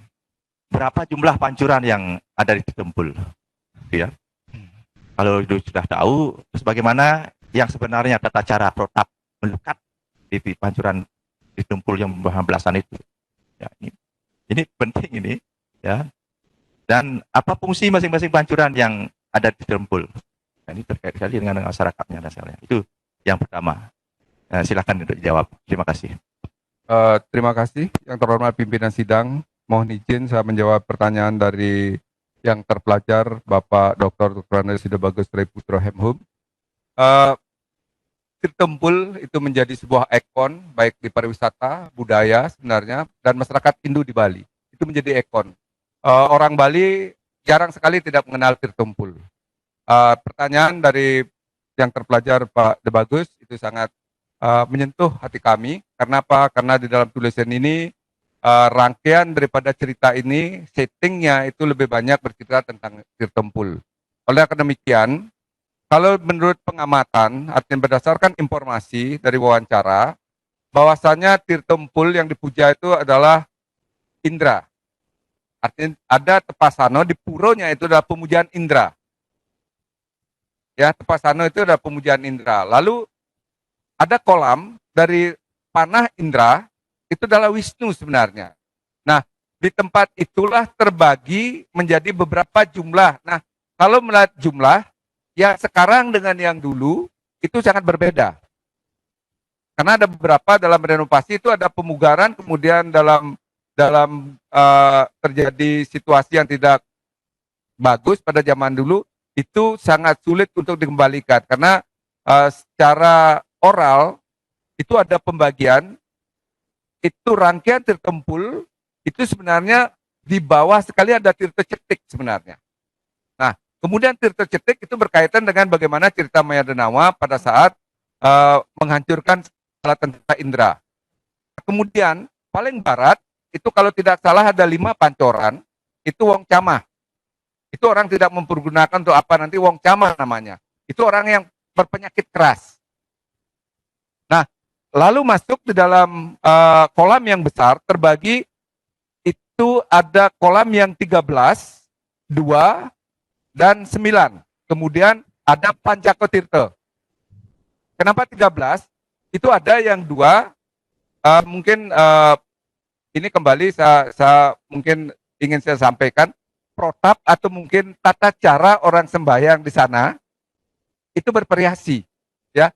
Berapa jumlah pancuran yang ada di Tirtempul? Ya. Kalau itu sudah tahu, terus bagaimana yang sebenarnya tata cara protap melukat di pancuran Tirtempul yang belasan itu? Ya, ini penting ini, ya. Dan apa fungsi masing-masing pancuran yang ada di Tirtempul? Nah, ini terkait sekali dengan masyarakatnya dan sebagainya. Itu yang pertama. Silakan untuk dijawab. Terima kasih. Terima kasih yang terhormat pimpinan sidang. Mohon izin saya menjawab pertanyaan dari yang terpelajar Bapak Dr. Andes Bagus Ray Putro Hemhum. Tirtempul itu menjadi sebuah ikon baik di pariwisata, budaya sebenarnya, dan masyarakat Hindu di Bali. Itu menjadi ikon. Orang Bali jarang sekali tidak mengenal Tirtempul. Pertanyaan dari yang terpelajar Pak De Bagus itu sangat menyentuh hati kami. Karena apa? Karena di dalam tulisan ini rangkaian daripada cerita ini, settingnya itu lebih banyak bercerita tentang Tirtempul. Oleh karena demikian, kalau menurut pengamatan, artinya berdasarkan informasi dari wawancara, bahwasanya Tirtempul yang dipuja itu adalah Indra. Artinya ada Tepasano, di puronya itu adalah pemujaan Indra. Ya, Tepasano itu adalah pemujaan Indra. Lalu ada kolam dari panah Indra, itu adalah Wisnu sebenarnya. Nah, di tempat itulah terbagi menjadi beberapa jumlah. Nah, kalau melihat jumlah, yang sekarang dengan yang dulu, itu sangat berbeda. Karena ada beberapa dalam renovasi itu ada pemugaran, kemudian dalam terjadi situasi yang tidak bagus pada zaman dulu, itu sangat sulit untuk dikembalikan. Karena secara oral, itu ada pembagian, itu rangkaian Tirtempul itu sebenarnya di bawah sekali ada Tirta Cetik sebenarnya. Nah, kemudian Tirta Cetik itu berkaitan dengan bagaimana cerita Maya Denawa pada saat menghancurkan salah tentara Indra. Kemudian paling barat itu kalau tidak salah ada 5 pancoran, itu Wong Camah. Itu orang tidak mempergunakan untuk apa nanti Wong Camah namanya. Itu orang yang berpenyakit keras. Nah, lalu masuk di dalam kolam yang besar, terbagi itu ada kolam yang 13, 2, dan 9. Kemudian ada Pancakotirta. Kenapa 13? Itu ada yang 2, mungkin ini kembali saya mungkin ingin saya sampaikan, protap atau mungkin tata cara orang sembahyang di sana, itu bervariasi. Ya.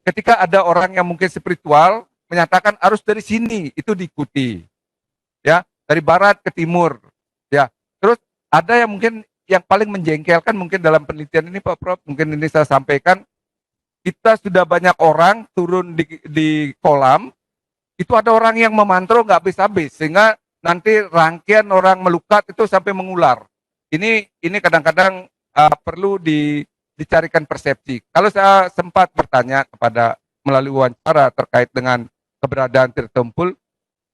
Ketika ada orang yang mungkin spiritual menyatakan harus dari sini, itu diikuti. Ya, dari barat ke timur. Ya. Terus ada yang mungkin yang paling menjengkelkan mungkin dalam penelitian ini Pak Prof, mungkin ini saya sampaikan, kita sudah banyak orang turun di kolam, itu ada orang yang memantro nggak habis-habis, sehingga nanti rangkaian orang melukat itu sampai mengular. Ini kadang-kadang perlu dicarikan persepsi. Kalau saya sempat bertanya kepada melalui wawancara terkait dengan keberadaan Tirtempul,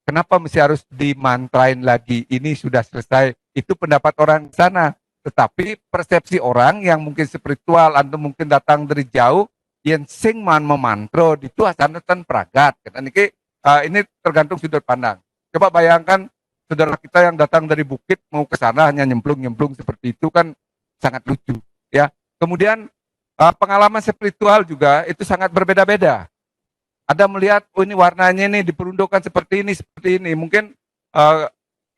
kenapa mesti harus dimantrain lagi? Ini sudah selesai. Itu pendapat orang di sana. Tetapi persepsi orang yang mungkin spiritual atau mungkin datang dari jauh, yang sing man memantro itu asanatan pragat. Ini tergantung sudut pandang. Coba bayangkan saudara kita yang datang dari bukit mau ke sana hanya nyemplung-nyemplung seperti itu kan sangat lucu. Ya. Kemudian pengalaman spiritual juga itu sangat berbeda-beda. Ada melihat, oh ini warnanya ini diperuntukkan seperti ini. Mungkin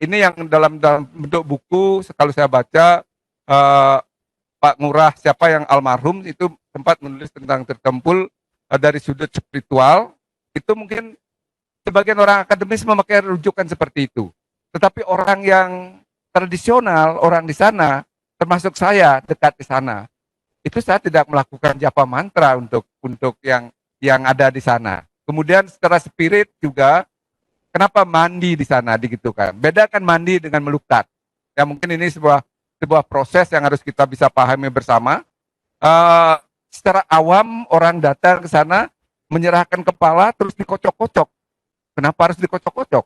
ini yang dalam bentuk buku, kalau saya baca, Pak Ngurah, siapa yang almarhum, itu sempat menulis tentang Tirtempul dari sudut spiritual, itu mungkin sebagian orang akademis memakai rujukan seperti itu. Tetapi orang yang tradisional, orang di sana, termasuk saya dekat di sana, itu saya tidak melakukan japa mantra untuk yang ada di sana. Kemudian secara spirit juga, kenapa mandi di sana digitukan? Bedakan mandi dengan melukat. Ya mungkin ini sebuah proses yang harus kita bisa pahami bersama. Secara awam orang datang ke sana menyerahkan kepala terus dikocok-kocok. Kenapa harus dikocok-kocok?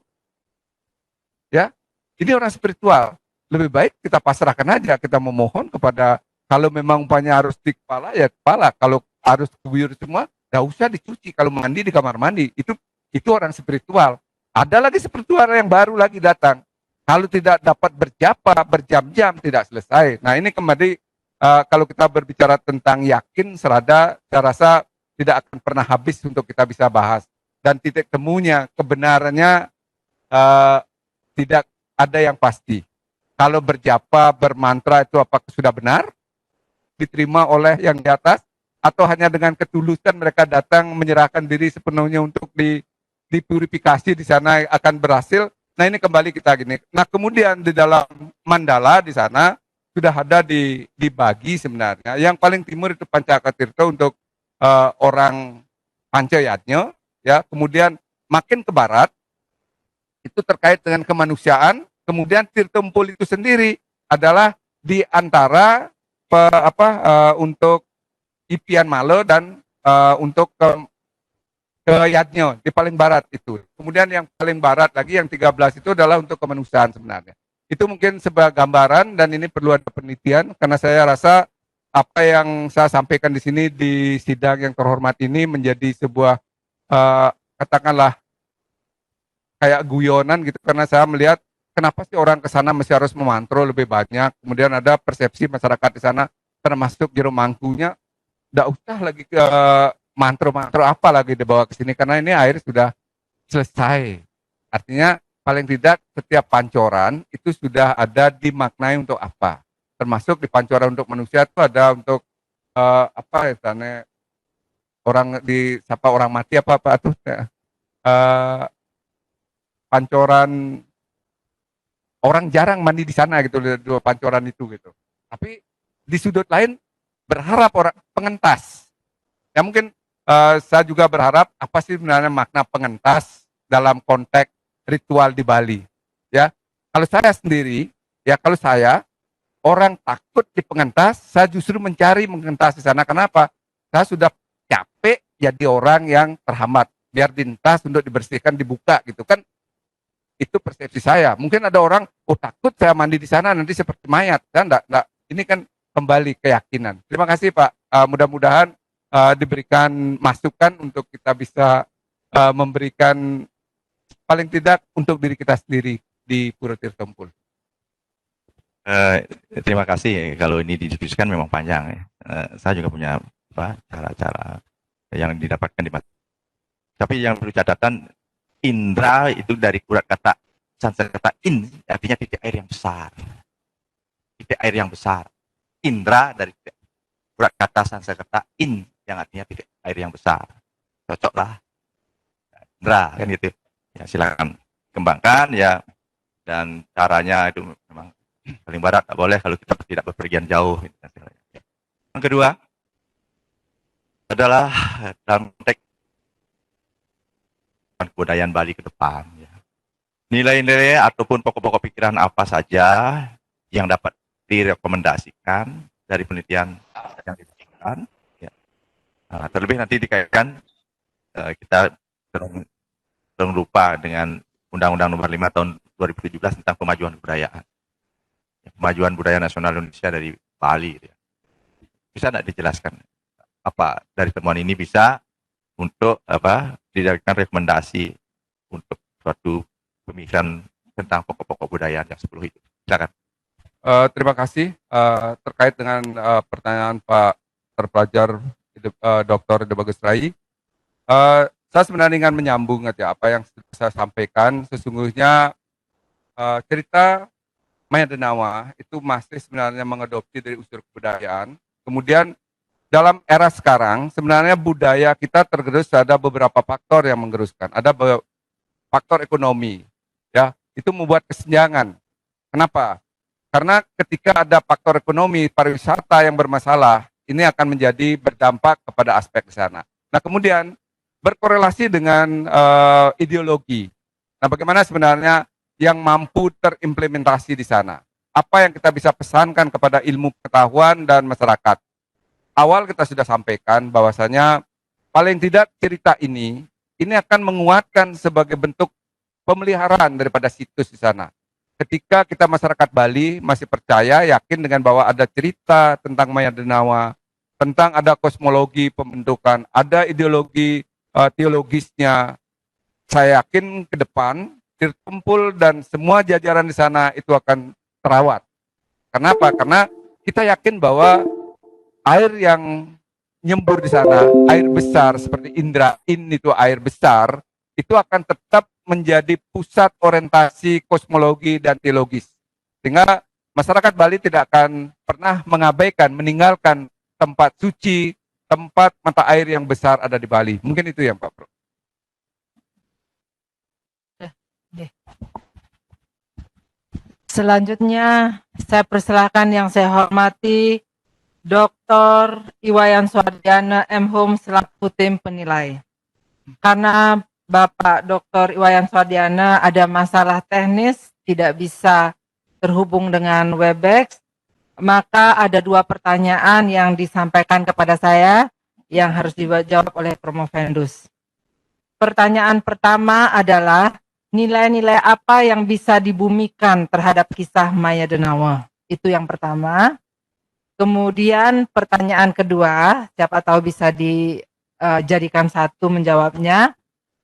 Ya, ini orang spiritual. Lebih baik kita pasrahkan aja, kita memohon kepada Kalau memang umpamanya harus di kepala, ya kepala. Kalau harus kebuyur semua, nggak usah dicuci. Kalau mandi di kamar mandi, itu orang spiritual. Ada lagi spiritual yang baru lagi datang. Kalau tidak dapat berjapa, berjam-jam, tidak selesai. Nah ini kembali, kalau kita berbicara tentang yakin, serada, saya rasa tidak akan pernah habis untuk kita bisa bahas. Dan titik temunya, kebenarannya tidak ada yang pasti. Kalau berjapa, bermantra itu apakah sudah benar? Diterima oleh yang di atas? Atau hanya dengan ketulusan mereka datang menyerahkan diri sepenuhnya untuk dipurifikasi di sana akan berhasil? Nah ini kembali kita gini. Nah kemudian di dalam mandala di sana sudah ada dibagi sebenarnya. Yang paling timur itu Pancakatirta untuk orang Pancayatnya, ya. Kemudian makin ke barat itu terkait dengan kemanusiaan. Kemudian Tirtempul itu sendiri adalah di antara untuk Ipian Male dan untuk ke Yatnyo di paling barat itu. Kemudian yang paling barat lagi yang 13 itu adalah untuk kemanusiaan sebenarnya. Itu mungkin sebuah gambaran dan ini perlu ada penelitian karena saya rasa apa yang saya sampaikan di sini di sidang yang terhormat ini menjadi sebuah katakanlah kayak guyonan gitu karena saya melihat kenapa sih orang ke sana mesti harus memantro lebih banyak. Kemudian ada persepsi masyarakat di sana termasuk jero mangkunya enggak usah lagi ke mantro-mantro apa lagi dibawa ke sini karena ini air sudah selesai. Artinya paling tidak setiap pancoran itu sudah ada dimaknai untuk apa. Termasuk di pancoran untuk manusia itu ada untuk misalnya orang siapa orang mati apa tuh pancoran orang jarang mandi di sana gitu dua pancoran itu gitu. Tapi di sudut lain berharap orang pengentas. Ya mungkin saya juga berharap apa sih sebenarnya makna pengentas dalam konteks ritual di Bali. Ya, kalau saya sendiri, ya kalau saya orang takut di pengentas, saya justru mencari mengentas di sana. Kenapa? Saya sudah capek jadi orang yang terhambat. Biar dintas untuk dibersihkan, dibuka gitu kan. Itu persepsi saya. Mungkin ada orang, takut saya mandi di sana nanti seperti mayat. Kan enggak. Ini kan kembali keyakinan. Terima kasih Pak. Mudah-mudahan diberikan masukan untuk kita bisa memberikan paling tidak untuk diri kita sendiri di Pura Tirtempul. Terima kasih. Kalau ini didiskusikan memang panjang ya. Saya juga punya cara-cara yang didapatkan di mata. Tapi yang perlu catatan, indra itu dari urat kata Sanskerta in artinya titik air yang besar. Titik air yang besar. Indra dari urat kata Sanskerta in yang artinya titik air yang besar. Cocoklah. Indra kan gitu. Ya silakan kembangkan ya. Dan caranya itu memang paling barat tak boleh kalau kita tidak berpergian jauh. Yang kedua adalah dalam konteks kebudayaan Bali ke depan. Ya. Nilai-nilai ataupun pokok-pokok pikiran apa saja yang dapat direkomendasikan dari penelitian yang dilakukan. Ya. Nah, terlebih nanti dikaitkan kita belum lupa dengan Undang-Undang Nomor 5 Tahun 2017 tentang Pemajuan Kebudayaan. Pemajuan Budaya Nasional Indonesia dari Bali. Ya. Bisa tidak dijelaskan apa dari temuan ini bisa untuk dijadikan rekomendasi untuk suatu pemikiran tentang pokok-pokok budaya yang 10 itu. Silakan. Terima kasih terkait dengan pertanyaan Pak terpelajar Dr. Ide Bagus Rai. Saya sebenarnya ingin menyambung ya apa yang saya sampaikan. Sesungguhnya cerita Maya Denawa itu masih sebenarnya mengadopsi dari unsur kebudayaan. Kemudian dalam era sekarang sebenarnya budaya kita tergerus ada beberapa faktor yang menggeruskan. Ada faktor ekonomi, ya itu membuat kesenjangan. Kenapa? Karena ketika ada faktor ekonomi pariwisata yang bermasalah, ini akan menjadi berdampak kepada aspek di sana. Nah kemudian berkorelasi dengan ideologi. Nah bagaimana sebenarnya yang mampu terimplementasi di sana? Apa yang kita bisa pesankan kepada ilmu pengetahuan dan masyarakat? Awal kita sudah sampaikan bahwasanya paling tidak cerita ini akan menguatkan sebagai bentuk pemeliharaan daripada situs di sana. ketika kita masyarakat Bali masih percaya, yakin dengan bahwa ada cerita tentang Maya Denawa, tentang ada kosmologi pembentukan, ada ideologi teologisnya, saya yakin ke depan Tirtumpul dan semua jajaran di sana itu akan terawat. Kenapa? Karena kita yakin bahwa air yang nyembur di sana, air besar seperti Indrain itu air besar, itu akan tetap menjadi pusat orientasi kosmologi dan teologis. Sehingga masyarakat Bali tidak akan pernah mengabaikan, meninggalkan tempat suci, tempat mata air yang besar ada di Bali. Mungkin itu ya Pak Prof. Selanjutnya, saya persilakan yang saya hormati Dr. Iwayan Suwardiana M.Hum selaku tim penilai. Karena Bapak Dr. Iwayan Suwardiana ada masalah teknis, tidak bisa terhubung dengan Webex, maka ada 2 pertanyaan yang disampaikan kepada saya yang harus dijawab oleh Promovendus. Pertanyaan pertama adalah, nilai-nilai apa yang bisa dibumikan terhadap kisah Maya Denawa? Itu yang pertama. Kemudian pertanyaan kedua, siapa tahu bisa dijadikan satu menjawabnya.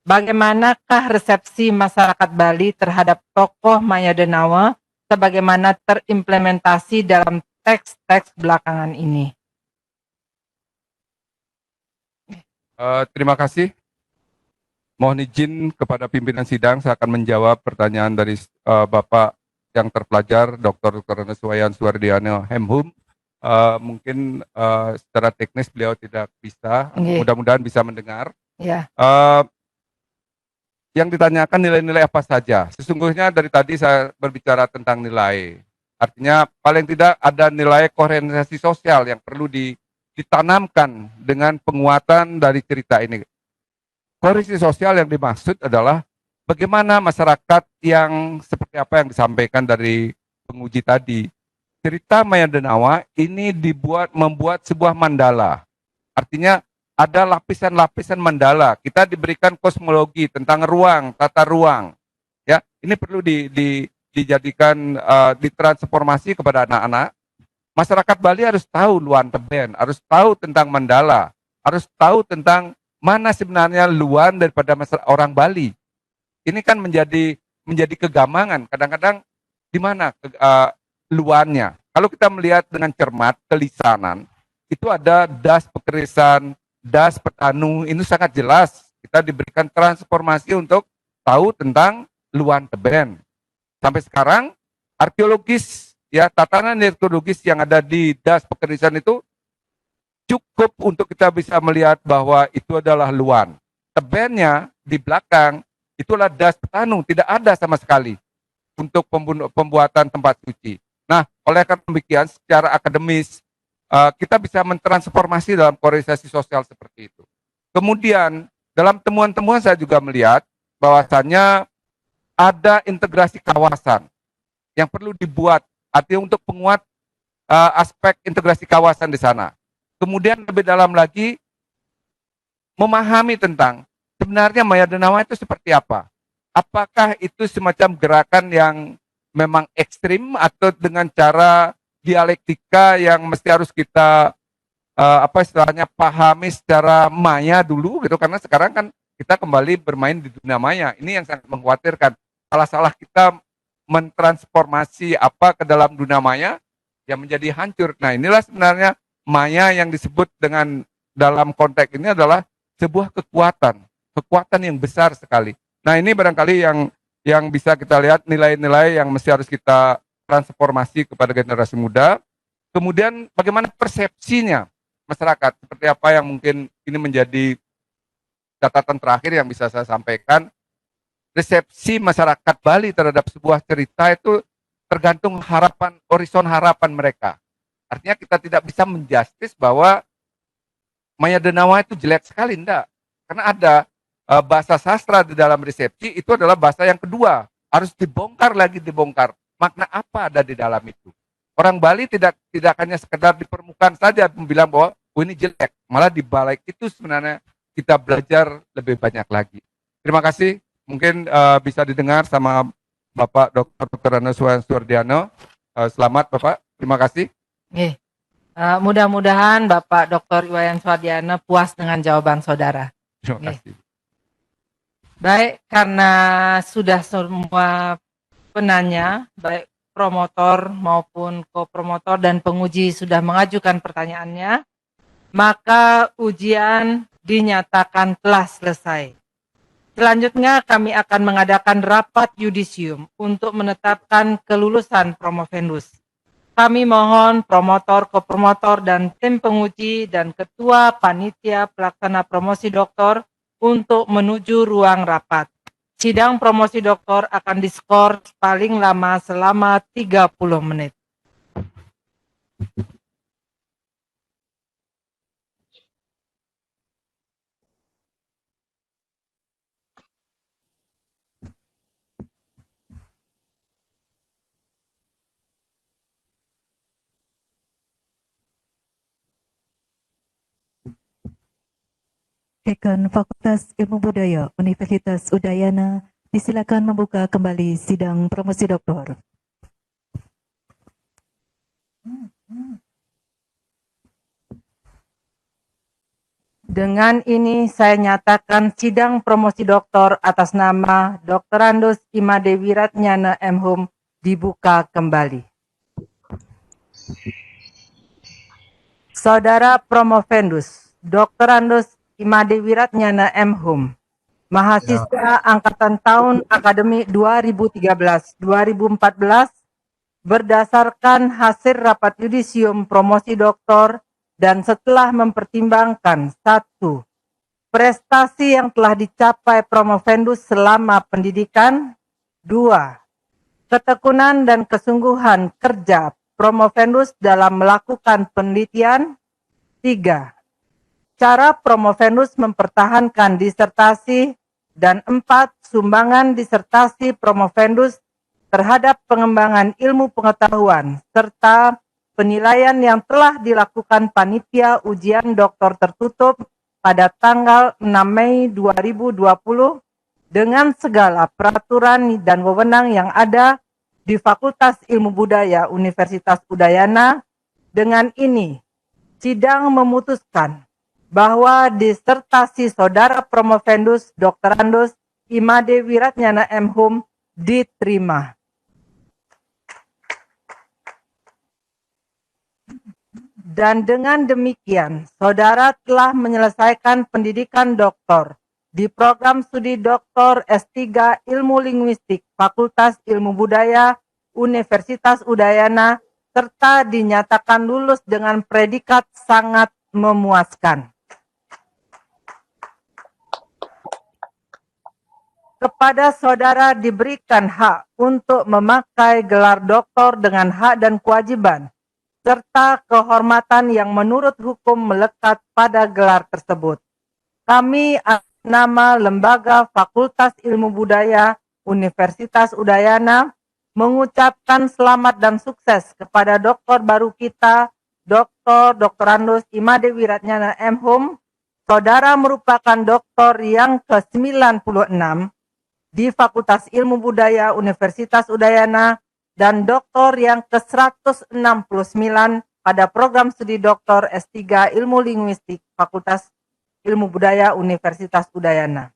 Bagaimanakah resepsi masyarakat Bali terhadap tokoh Maya Denawa sebagaimana terimplementasi dalam teks-teks belakangan ini? Terima kasih. Mohon izin kepada pimpinan sidang, saya akan menjawab pertanyaan dari Bapak yang terpelajar, Dr. Iwayan Suwardiana M.Hum. Mungkin secara teknis beliau tidak bisa, mudah-mudahan bisa mendengar. Yang ditanyakan nilai-nilai apa saja. Sesungguhnya dari tadi saya berbicara tentang nilai. Artinya paling tidak ada nilai koherensi sosial yang perlu ditanamkan dengan penguatan dari cerita ini. Koherensi sosial yang dimaksud adalah bagaimana masyarakat yang seperti apa yang disampaikan dari penguji tadi. Cerita Maya Denawa ini membuat sebuah mandala. Artinya ada lapisan-lapisan mandala. Kita diberikan kosmologi tentang ruang, tata ruang. Ya, ini perlu dijadikan ditransformasi kepada anak-anak. Masyarakat Bali harus tahu luan teben, harus tahu tentang mandala, harus tahu tentang mana sebenarnya luan daripada orang Bali. Ini kan menjadi kegamangan. Kadang-kadang di mana luannya. Kalau kita melihat dengan cermat, kelisanan, itu ada das pekerisan, das petanu, ini sangat jelas. Kita diberikan transformasi untuk tahu tentang luan teben. Sampai sekarang, arkeologis, ya tatanan arkeologis yang ada di das pekerisan itu cukup untuk kita bisa melihat bahwa itu adalah luan. Tebennya di belakang, itulah das petanu, tidak ada sama sekali untuk pembuatan tempat suci. Nah, oleh karena demikian, secara akademis, kita bisa mentransformasi dalam koherensi sosial seperti itu. Kemudian, dalam temuan-temuan saya juga melihat bahwasannya ada integrasi kawasan yang perlu dibuat, artinya untuk penguat aspek integrasi kawasan di sana. Kemudian lebih dalam lagi, memahami tentang sebenarnya Maya Denawa itu seperti apa. Apakah itu semacam gerakan yang memang ekstrim atau dengan cara dialektika yang mesti harus kita istilahnya pahami secara maya dulu gitu, karena sekarang kan kita kembali bermain di dunia maya. Ini yang sangat mengkhawatirkan. Salah-salah kita mentransformasi apa ke dalam dunia maya yang menjadi hancur. Nah, inilah sebenarnya maya yang disebut dengan dalam konteks ini adalah sebuah kekuatan yang besar sekali. Nah, ini barangkali yang bisa kita lihat nilai-nilai yang mesti harus kita transformasi kepada generasi muda. Kemudian bagaimana persepsinya masyarakat, seperti apa yang mungkin ini menjadi catatan terakhir yang bisa saya sampaikan. Resepsi masyarakat Bali terhadap sebuah cerita itu tergantung horizon harapan mereka. Artinya kita tidak bisa menjustis bahwa Maya Denawa itu jelek sekali, enggak. Karena ada bahasa sastra di dalam resepsi, itu adalah bahasa yang kedua. Harus dibongkar. Makna apa ada di dalam itu. Orang Bali tidak hanya sekedar di permukaan saja bilang bahwa ini jelek. Malah di balik itu sebenarnya kita belajar lebih banyak lagi. Terima kasih. Mungkin bisa didengar sama Bapak Dr. Anuswan Suwardiano. Selamat Bapak, terima kasih. Nggih. Mudah-mudahan Bapak Dr. Iwayan Suwardiana puas dengan jawaban saudara. Terima Nggih. kasih. Baik, karena sudah semua penanya, baik promotor maupun kopromotor dan penguji sudah mengajukan pertanyaannya, maka ujian dinyatakan telah selesai. Selanjutnya kami akan mengadakan rapat yudisium untuk menetapkan kelulusan Promovendus. Kami mohon promotor, kopromotor, dan tim penguji dan ketua panitia pelaksana promosi doktor untuk menuju ruang rapat. Sidang promosi doktor akan diskor paling lama selama 30 menit. Dekan Fakultas Ilmu Budaya Universitas Udayana disilakan membuka kembali sidang promosi doktor. Dengan ini saya nyatakan sidang promosi doktor atas nama Dr. Andus Imade Wiratnyana M.Hum dibuka kembali. Saudara Promovendus, Dr. Andus Imade Wiratnyana M.Hum, mahasiswa angkatan tahun akademik 2013-2014, berdasarkan hasil rapat yudisium promosi doktor dan setelah mempertimbangkan 1. Prestasi yang telah dicapai Promovendus selama pendidikan. 2. Ketekunan dan kesungguhan kerja Promovendus dalam melakukan penelitian. 3. Cara Promovendus mempertahankan disertasi. Dan 4. Sumbangan disertasi Promovendus terhadap pengembangan ilmu pengetahuan serta penilaian yang telah dilakukan panitia ujian doktor tertutup pada tanggal 6 Mei 2020 dengan segala peraturan dan wewenang yang ada di Fakultas Ilmu Budaya Universitas Udayana. Dengan ini, sidang memutuskan bahwa disertasi saudara Promovendus Dr. Andus Imade Wiratnyana M.Hum diterima. Dan dengan demikian, saudara telah menyelesaikan pendidikan doktor di program studi doktor S3 Ilmu Linguistik Fakultas Ilmu Budaya Universitas Udayana serta dinyatakan lulus dengan predikat sangat memuaskan. Kepada saudara diberikan hak untuk memakai gelar doktor dengan hak dan kewajiban serta kehormatan yang menurut hukum melekat pada gelar tersebut. Kami atas nama Lembaga Fakultas Ilmu Budaya Universitas Udayana mengucapkan selamat dan sukses kepada doktor baru kita, Dr. Andus Imade Wiratnyana M.Hum. Saudara merupakan doktor yang ke-96 di Fakultas Ilmu Budaya Universitas Udayana dan doktor yang ke-169 pada program studi doktor S3 Ilmu Linguistik Fakultas Ilmu Budaya Universitas Udayana.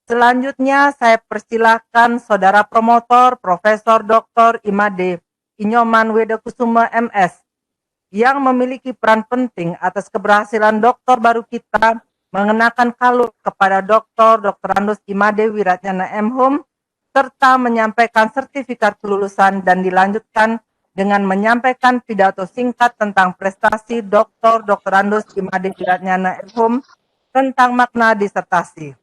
Selanjutnya saya persilakan saudara promotor Profesor Dr. Imade Inyoman Wedekusuma MS yang memiliki peran penting atas keberhasilan doktor baru kita mengenakan kalung kepada Dr. Andus Imade Wiratnyana M.Hum serta menyampaikan sertifikat kelulusan dan dilanjutkan dengan menyampaikan pidato singkat tentang prestasi Dr. Andus Imade Wiratnyana M.Hum tentang makna disertasi.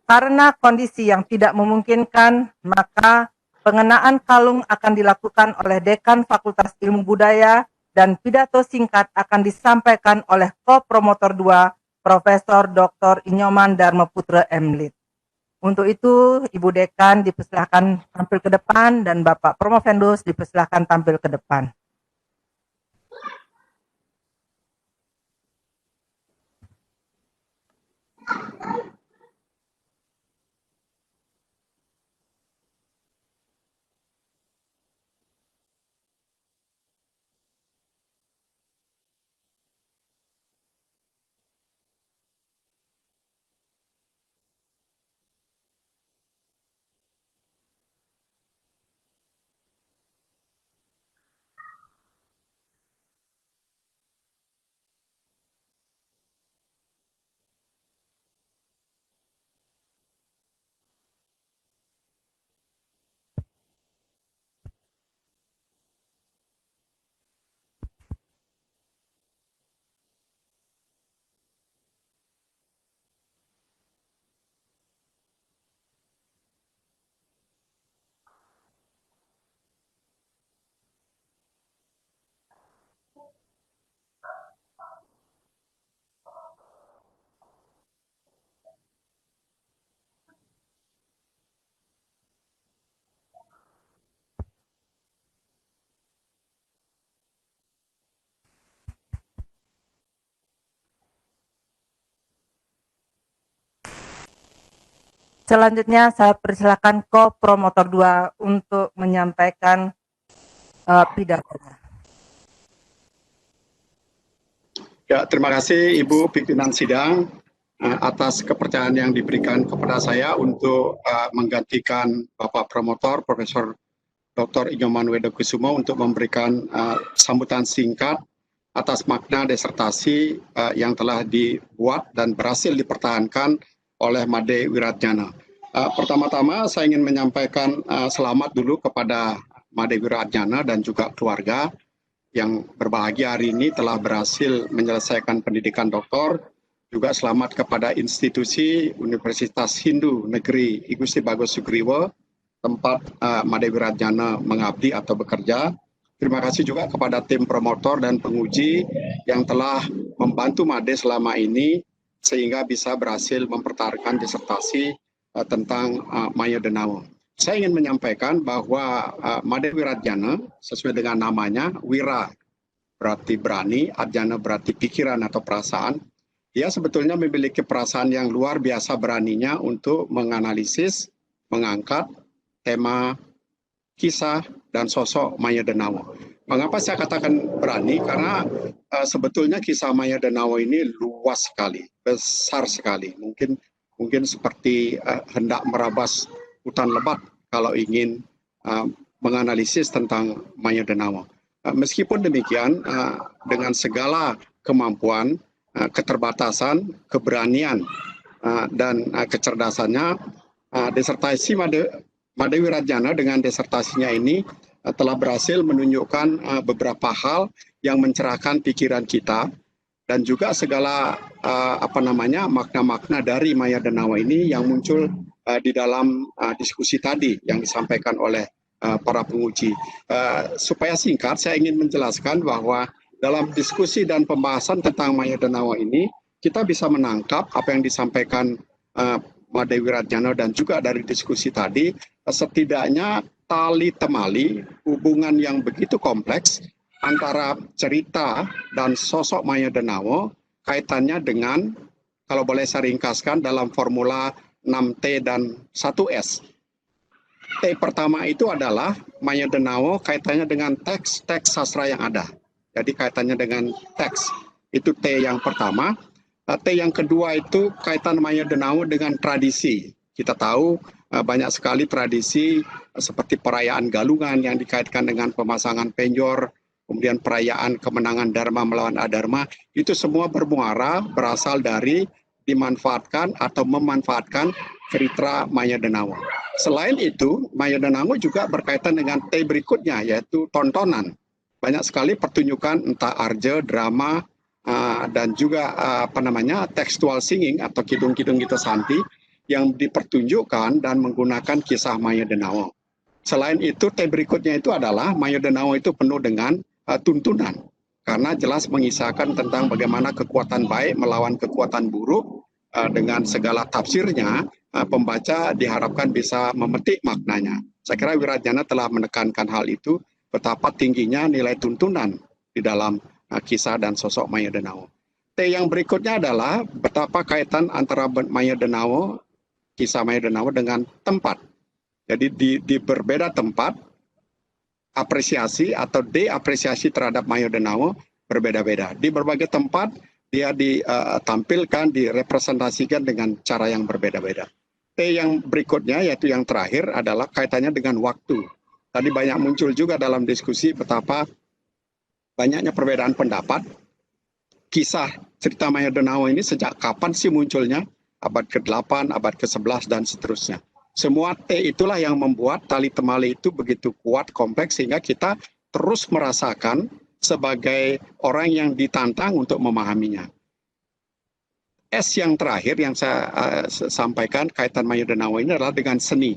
Karena kondisi yang tidak memungkinkan, maka pengenaan kalung akan dilakukan oleh Dekan Fakultas Ilmu Budaya dan pidato singkat akan disampaikan oleh Kopromotor 2, Profesor Dr. Inyoman Darmaputra M.Lid. Untuk itu, Ibu Dekan dipersilahkan tampil ke depan dan Bapak Promovendus dipersilahkan tampil ke depan. Selanjutnya saya persilakan ko-promotor 2 untuk menyampaikan pidatonya. Ya, terima kasih Ibu pimpinan sidang atas kepercayaan yang diberikan kepada saya untuk menggantikan Bapak Promotor Profesor Dr. Inyoman Wedokusumo untuk memberikan sambutan singkat atas makna disertasi yang telah dibuat dan berhasil dipertahankan oleh Made Wiratjana. Pertama-tama saya ingin menyampaikan selamat dulu kepada Made Wiratjana dan juga keluarga yang berbahagia hari ini telah berhasil menyelesaikan pendidikan doktor. Juga selamat kepada institusi Universitas Hindu Negeri I Gusti Bagus Sugriwo, tempat Made Wiratjana mengabdi atau bekerja. Terima kasih juga kepada tim promotor dan penguji yang telah membantu Made selama ini sehingga bisa berhasil mempertahankan disertasi tentang Maya Denawo. Saya ingin menyampaikan bahwa Made Wiratjana sesuai dengan namanya, Wira berarti berani, Arjana berarti pikiran atau perasaan. Dia sebetulnya memiliki perasaan yang luar biasa beraninya untuk menganalisis, mengangkat tema, kisah, dan sosok Maya Denawo. Mengapa saya katakan berani? Karena sebetulnya kisah Maya Denawo ini luas sekali, besar sekali. Mungkin seperti hendak merabas hutan lebat kalau ingin menganalisis tentang Maya Denawo. Meskipun demikian, dengan segala kemampuan, keterbatasan, keberanian, dan kecerdasannya, disertasi Made Wiratjana dengan disertasinya ini telah berhasil menunjukkan beberapa hal yang mencerahkan pikiran kita dan juga segala makna-makna dari Maya Denawo ini yang muncul di dalam diskusi tadi yang disampaikan oleh para penguji. Supaya singkat, saya ingin menjelaskan bahwa dalam diskusi dan pembahasan tentang Maya Denawo ini, kita bisa menangkap apa yang disampaikan Made Wiratjana dan juga dari diskusi tadi, setidaknya tali temali hubungan yang begitu kompleks antara cerita dan sosok Maya Denawo kaitannya dengan, kalau boleh saya ringkaskan dalam formula 6T dan 1S. T pertama itu adalah Maya Denawo kaitannya dengan teks-teks sastra yang ada. Jadi kaitannya dengan teks. Itu T yang pertama. T yang kedua itu kaitan Maya Denawo dengan tradisi. Kita tahu banyak sekali tradisi seperti perayaan Galungan yang dikaitkan dengan pemasangan penjor, kemudian perayaan kemenangan Dharma melawan Adharma. Itu semua bermuara berasal dari dimanfaatkan atau memanfaatkan cerita Maya Denawo. Selain itu, Maya Denawo juga berkaitan dengan T berikutnya, yaitu tontonan. Banyak sekali pertunjukan entah arja, drama, dan juga textual singing atau kidung-kidung gitu santi yang dipertunjukkan dan menggunakan kisah Maya Denawo. Selain itu, T berikutnya itu adalah Maya Denawo itu penuh dengan tuntunan. Karena jelas mengisahkan tentang bagaimana kekuatan baik melawan kekuatan buruk dengan segala tafsirnya, pembaca diharapkan bisa memetik maknanya. Saya kira Wiratjana telah menekankan hal itu, betapa tingginya nilai tuntunan di dalam kisah dan sosok Maya Denawo. T yang berikutnya adalah betapa kaitan antara Maya Denawo, kisah Maya Denawo dengan tempat. Jadi di berbeda tempat, apresiasi atau deapresiasi terhadap Maya Denawo berbeda-beda. Di berbagai tempat dia ditampilkan, direpresentasikan dengan cara yang berbeda-beda. T yang berikutnya yaitu yang terakhir adalah kaitannya dengan waktu. Tadi banyak muncul juga dalam diskusi betapa banyaknya perbedaan pendapat. Kisah cerita Maya Denawo ini sejak kapan sih munculnya? Abad ke-8, abad ke-11 dan seterusnya. Semua T itulah yang membuat tali temali itu begitu kuat, kompleks sehingga kita terus merasakan sebagai orang yang ditantang untuk memahaminya. S yang terakhir yang saya sampaikan kaitan Maya Denawo ini adalah dengan seni,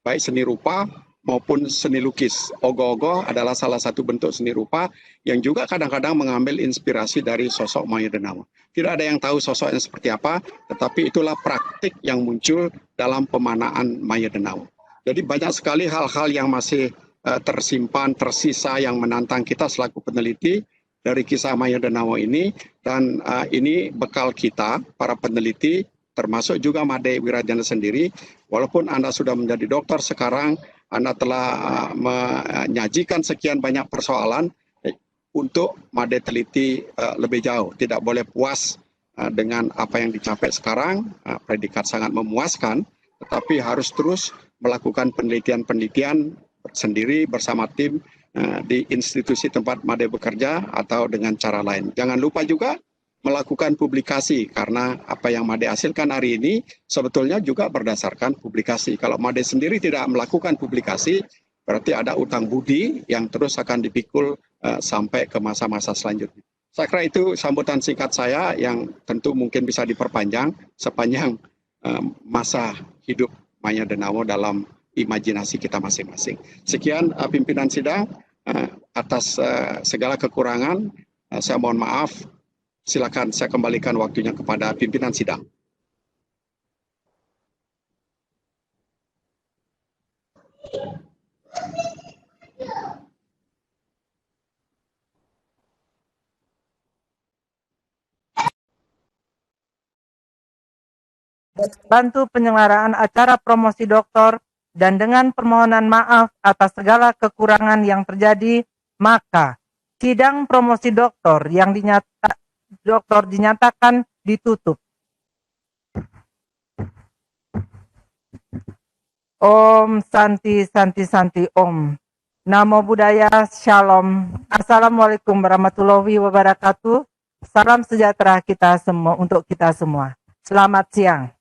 baik seni rupa maupun seni lukis. Ogoh-ogoh adalah salah satu bentuk seni rupa yang juga kadang-kadang mengambil inspirasi dari sosok Maya Denawo. Tidak ada yang tahu sosoknya seperti apa, tetapi itulah praktik yang muncul dalam pemanaan Maya Denawo. Jadi banyak sekali hal-hal yang masih tersimpan, tersisa yang menantang kita selaku peneliti dari kisah Maya Denawo ini, dan ini bekal kita, para peneliti, termasuk juga Made Wirajana sendiri, walaupun Anda sudah menjadi dokter sekarang, Anda telah menyajikan sekian banyak persoalan untuk Made teliti lebih jauh. Tidak boleh puas dengan apa yang dicapai sekarang, predikat sangat memuaskan, tetapi harus terus melakukan penelitian-penelitian sendiri bersama tim di institusi tempat Made bekerja atau dengan cara lain. Jangan lupa juga melakukan publikasi, karena apa yang Made hasilkan hari ini sebetulnya juga berdasarkan publikasi. Kalau Made sendiri tidak melakukan publikasi, berarti ada utang budi yang terus akan dipikul sampai ke masa-masa selanjutnya. Saya kira itu sambutan singkat saya yang tentu mungkin bisa diperpanjang sepanjang masa hidup Maya Denamo dalam imajinasi kita masing-masing. Sekian pimpinan sidang, atas segala kekurangan saya mohon maaf. Silakan saya kembalikan waktunya kepada pimpinan sidang. Bantu penyelenggaraan acara promosi doktor dan dengan permohonan maaf atas segala kekurangan yang terjadi, maka sidang promosi doktor yang dinyatakan ditutup. Om Santi Santi Santi Om. Namo Buddhaya, Shalom. Assalamualaikum warahmatullahi wabarakatuh. Salam sejahtera kita semua untuk kita semua. Selamat siang.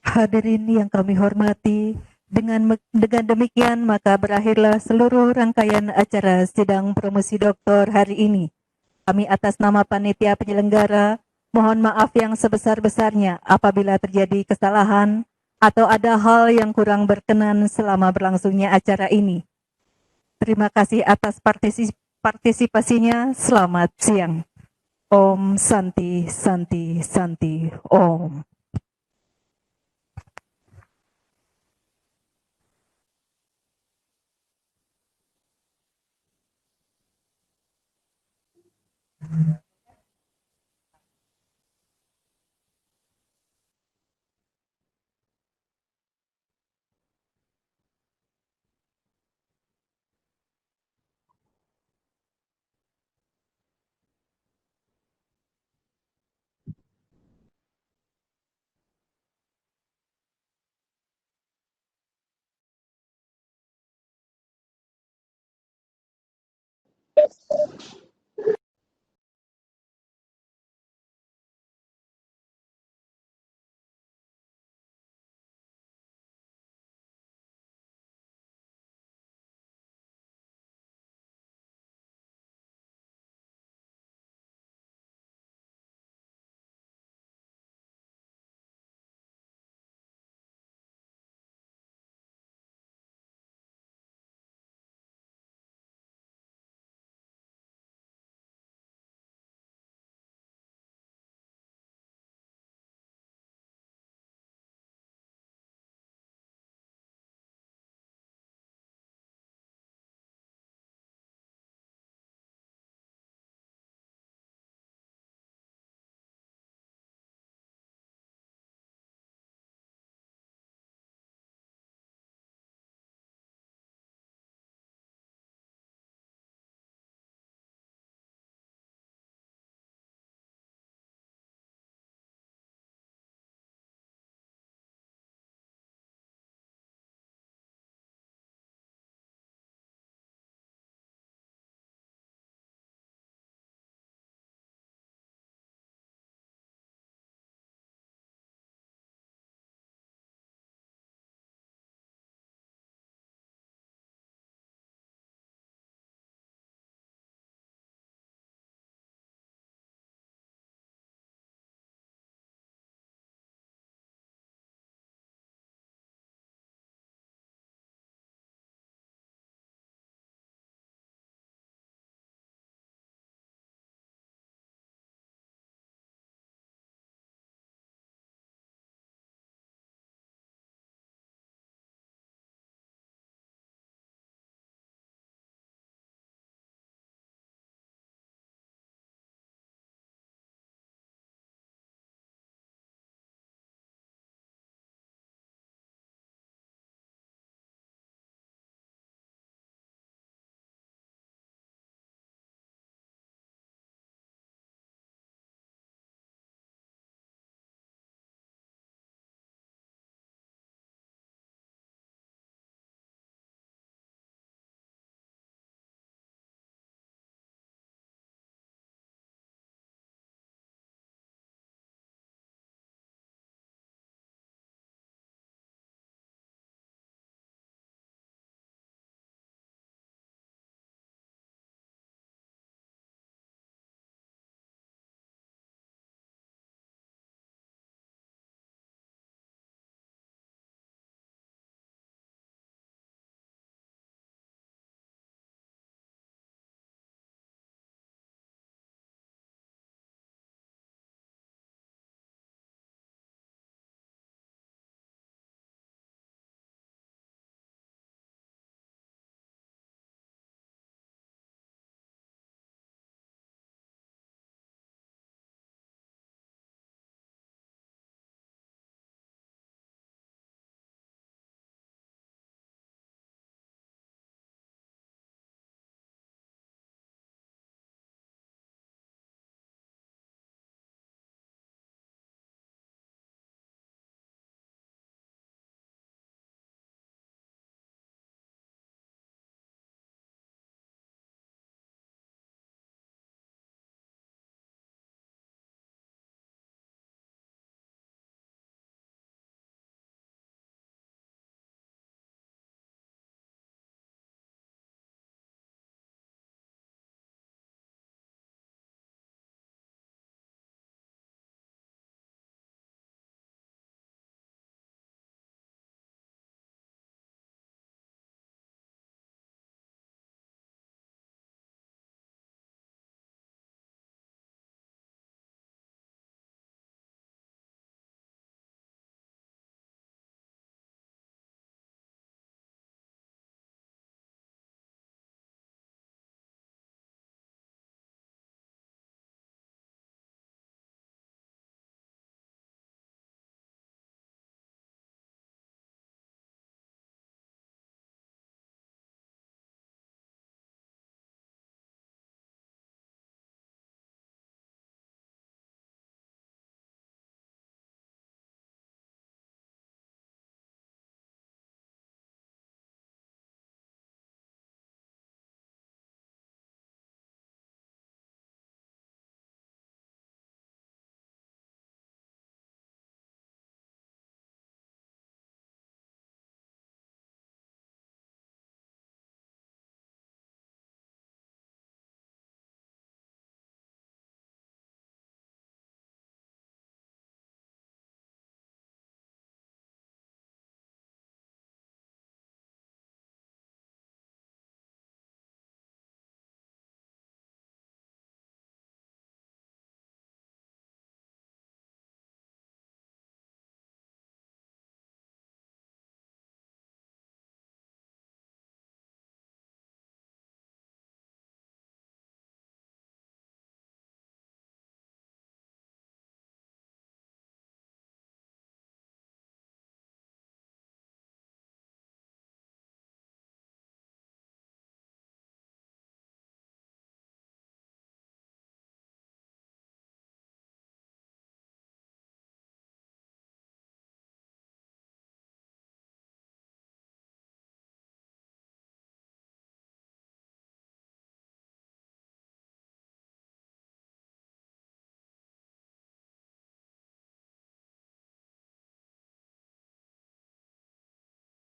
Hadirin yang kami hormati, dengan demikian maka berakhirlah seluruh rangkaian acara sidang promosi doktor hari ini. Kami atas nama panitia penyelenggara mohon maaf yang sebesar-besarnya apabila terjadi kesalahan atau ada hal yang kurang berkenan selama berlangsungnya acara ini. Terima kasih atas partisipasinya. Selamat siang. Om Santi Santi Santi Om.